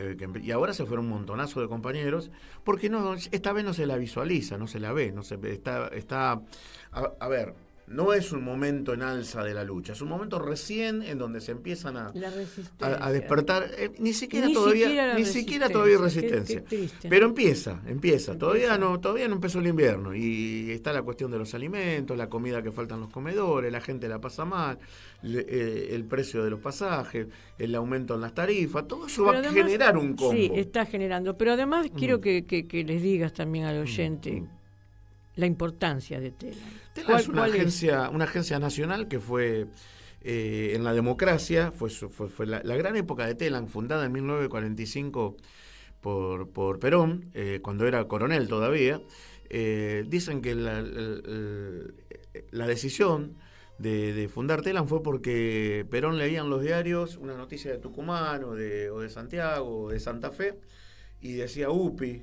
y ahora se fueron un montonazo de compañeros, porque esta vez no se la visualiza, no se la ve, a ver, no es un momento en alza de la lucha, es un momento recién en donde se empiezan a despertar, ni siquiera todavía resistencia. Qué triste, pero empieza, todavía no empezó el invierno y está la cuestión de los alimentos, la comida que falta en los comedores, la gente la pasa mal, el precio de los pasajes, el aumento en las tarifas, todo eso va a generar un combo. Sí, está generando, pero además quiero que les digas también al oyente la importancia de Telam. Telam es una agencia nacional que fue en la democracia, fue la gran época de Telam, fundada en 1945 por Perón, cuando era coronel todavía. Dicen que la decisión de fundar Telam fue porque Perón leía en los diarios una noticia de Tucumán o de Santiago o de Santa Fe, y decía UPI,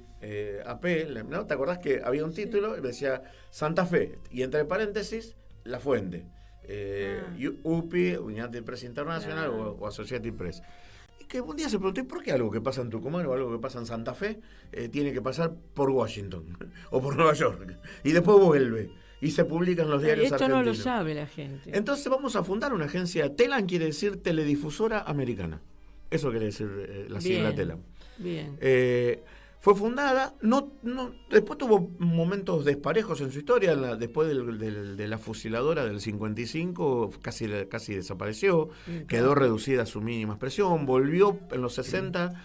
AP, ¿no? ¿Te acordás que había un título y decía Santa Fe, y entre paréntesis, La Fuente, UPI, Unidad de Press Internacional o Associated Press? Y que un día se preguntó, ¿por qué algo que pasa en Tucumán o algo que pasa en Santa Fe tiene que pasar por Washington o por Nueva York? Y después vuelve y se publica en los diarios argentinos. Esto no lo sabe la gente. Entonces vamos a fundar una agencia. Telam quiere decir Teledifusora Americana. Eso quiere decir la sigla Telam. Bien. Fue fundada, después tuvo momentos desparejos en su historia, después de la fusiladora del 55, casi desapareció, quedó reducida a su mínima expresión, volvió en los 60,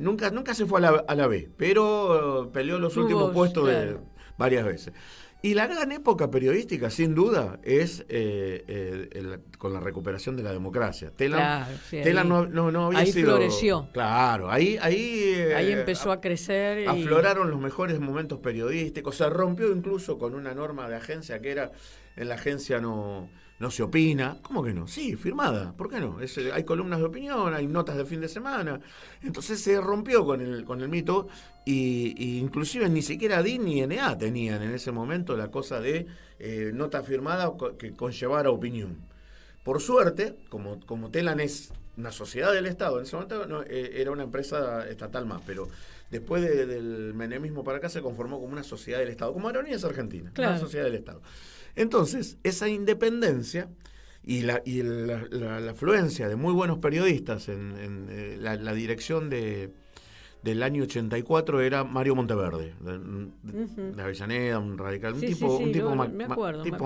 nunca se fue a la B, pero peleó los últimos puestos varias veces. Y la gran época periodística, sin duda, es con la recuperación de la democracia. Telam no había sido... Ahí floreció. Claro, ahí empezó a crecer. Afloraron los mejores momentos periodísticos. Se rompió incluso con una norma de agencia que era, en la agencia no se opina. ¿Cómo que no? Sí, firmada. ¿Por qué no? Hay columnas de opinión, hay notas de fin de semana. Entonces se rompió con el mito y inclusive ni siquiera DIN ni NA tenían en ese momento la cosa de nota firmada que conllevara opinión. Por suerte, como Telam es una sociedad del Estado, en ese momento era una empresa estatal más, pero después del menemismo para acá se conformó como una sociedad del Estado, como Aerolíneas Argentinas, una sociedad del Estado. Entonces, esa independencia y la afluencia de muy buenos periodistas en la dirección del año 84 era Mario Monteverde, de Avellaneda, un radical, un tipo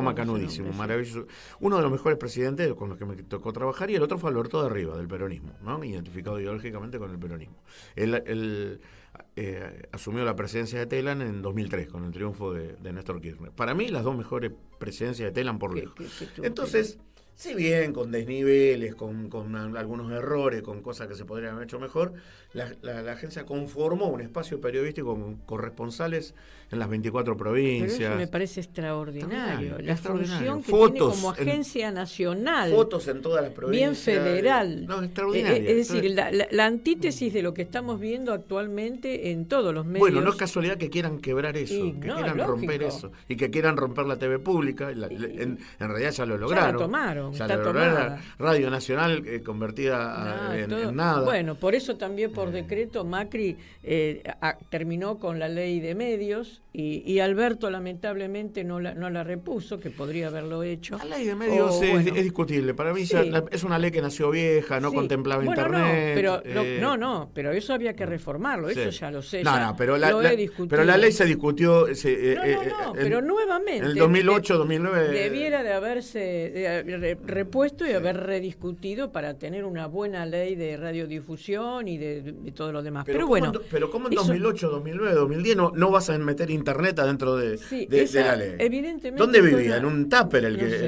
macanudísimo, maravilloso. Uno de los mejores presidentes con los que me tocó trabajar, y el otro fue Alberto de Riva, del peronismo, ¿no? Identificado ideológicamente con el peronismo. Él asumió la presidencia de Telam en 2003 con el triunfo de Néstor Kirchner. Para mí, las dos mejores presidencias de Telam por lejos. Entonces, si bien con desniveles, con algunos errores, con cosas que se podrían haber hecho mejor, la agencia conformó un espacio periodístico con corresponsales en las 24 provincias. Pero eso me parece extraordinario. La extraordinario. función que tiene como agencia nacional. Fotos en todas las provincias. Bien federal. No, extraordinario. Es decir, la antítesis de lo que estamos viendo actualmente en todos los medios. Bueno, no es casualidad que quieran quebrar eso, quieran romper eso, y que quieran romper la TV pública. En realidad ya lo lograron. Ya la tomaron. Radio Nacional convertida en nada. Bueno, por eso también por decreto Macri terminó con la ley de medios y Alberto lamentablemente no la repuso, que podría haberlo hecho. La ley de medios es discutible. Para mí es una ley que nació vieja, no contemplaba Internet. Pero eso había que reformarlo, eso ya lo sé. Pero la ley se discutió. Pero nuevamente. En el 2008, 2009. Debiera de haberse repuesto y haber rediscutido para tener una buena ley de radiodifusión y de todo lo demás. Pero bueno. Pero ¿cómo en 2008, 2009, 2010 no vas a meter Internet adentro de la ley? Evidentemente. ¿Dónde vivía? En un tupper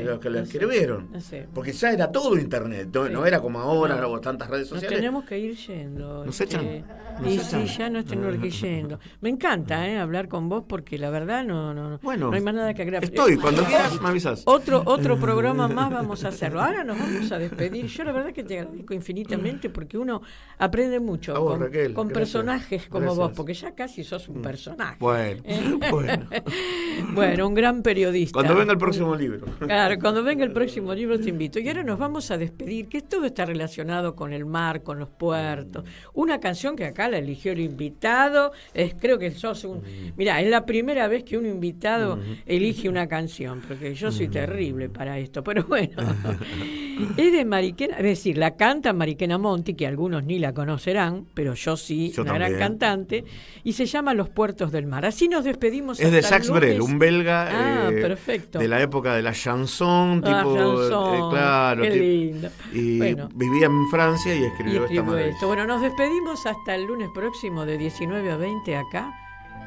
los que la escribieron. Porque ya era todo Internet, no era como ahora o tantas redes sociales. Nos tenemos que ir yendo. ¿Nos echan? Sí, ya nos tenemos que ir yendo. Me encanta hablar con vos porque la verdad no hay más nada que agregar. Cuando quieras me avisas. Otro programa más vamos a hacerlo. Ahora nos vamos a despedir. Yo la verdad que te agradezco infinitamente porque uno aprende mucho Raquel, con personajes como vos, porque ya casi sos un personaje. Bueno, Bueno. Bueno, un gran periodista. Cuando venga el próximo libro. Claro, cuando venga el próximo libro te invito. Y ahora nos vamos a despedir, que todo está relacionado con el mar, con los puertos. Una canción que acá la eligió el invitado. Creo que sos un... Mirá, es la primera vez que un invitado elige una canción, porque yo soy terrible para esto. Pero bueno, es de Mariquena, es decir, la canta Mariquena Monti, que algunos ni la conocerán, pero yo sí, Yo una también. gran cantante, y se llama Los Puertos del Mar. Así nos despedimos. Es de hasta el Jacques Brel, lunes. un belga Perfecto. de la época de la chanson, La tipo, chanson, claro, qué lindo. y Bueno. vivía en Francia y escribió esta maravilla. esto. Bueno, nos despedimos hasta el lunes próximo de 19 a 20 acá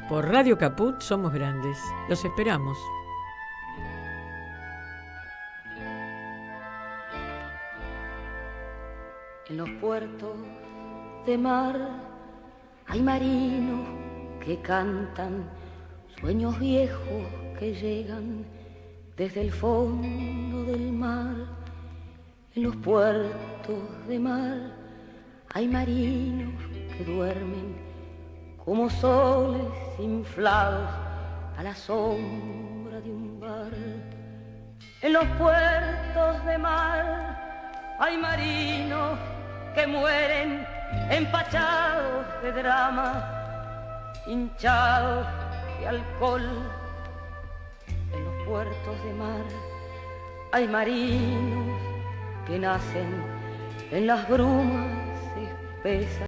por Radio Caput. Somos grandes. Los esperamos. En los puertos de mar hay marinos que cantan sueños viejos que llegan desde el fondo del mar. En los puertos de mar hay marinos que duermen como soles inflados a la sombra de un bar. En los puertos de mar hay marinos que mueren empachados de drama, hinchados de alcohol. En los puertos de mar hay marinos que nacen en las brumas espesas.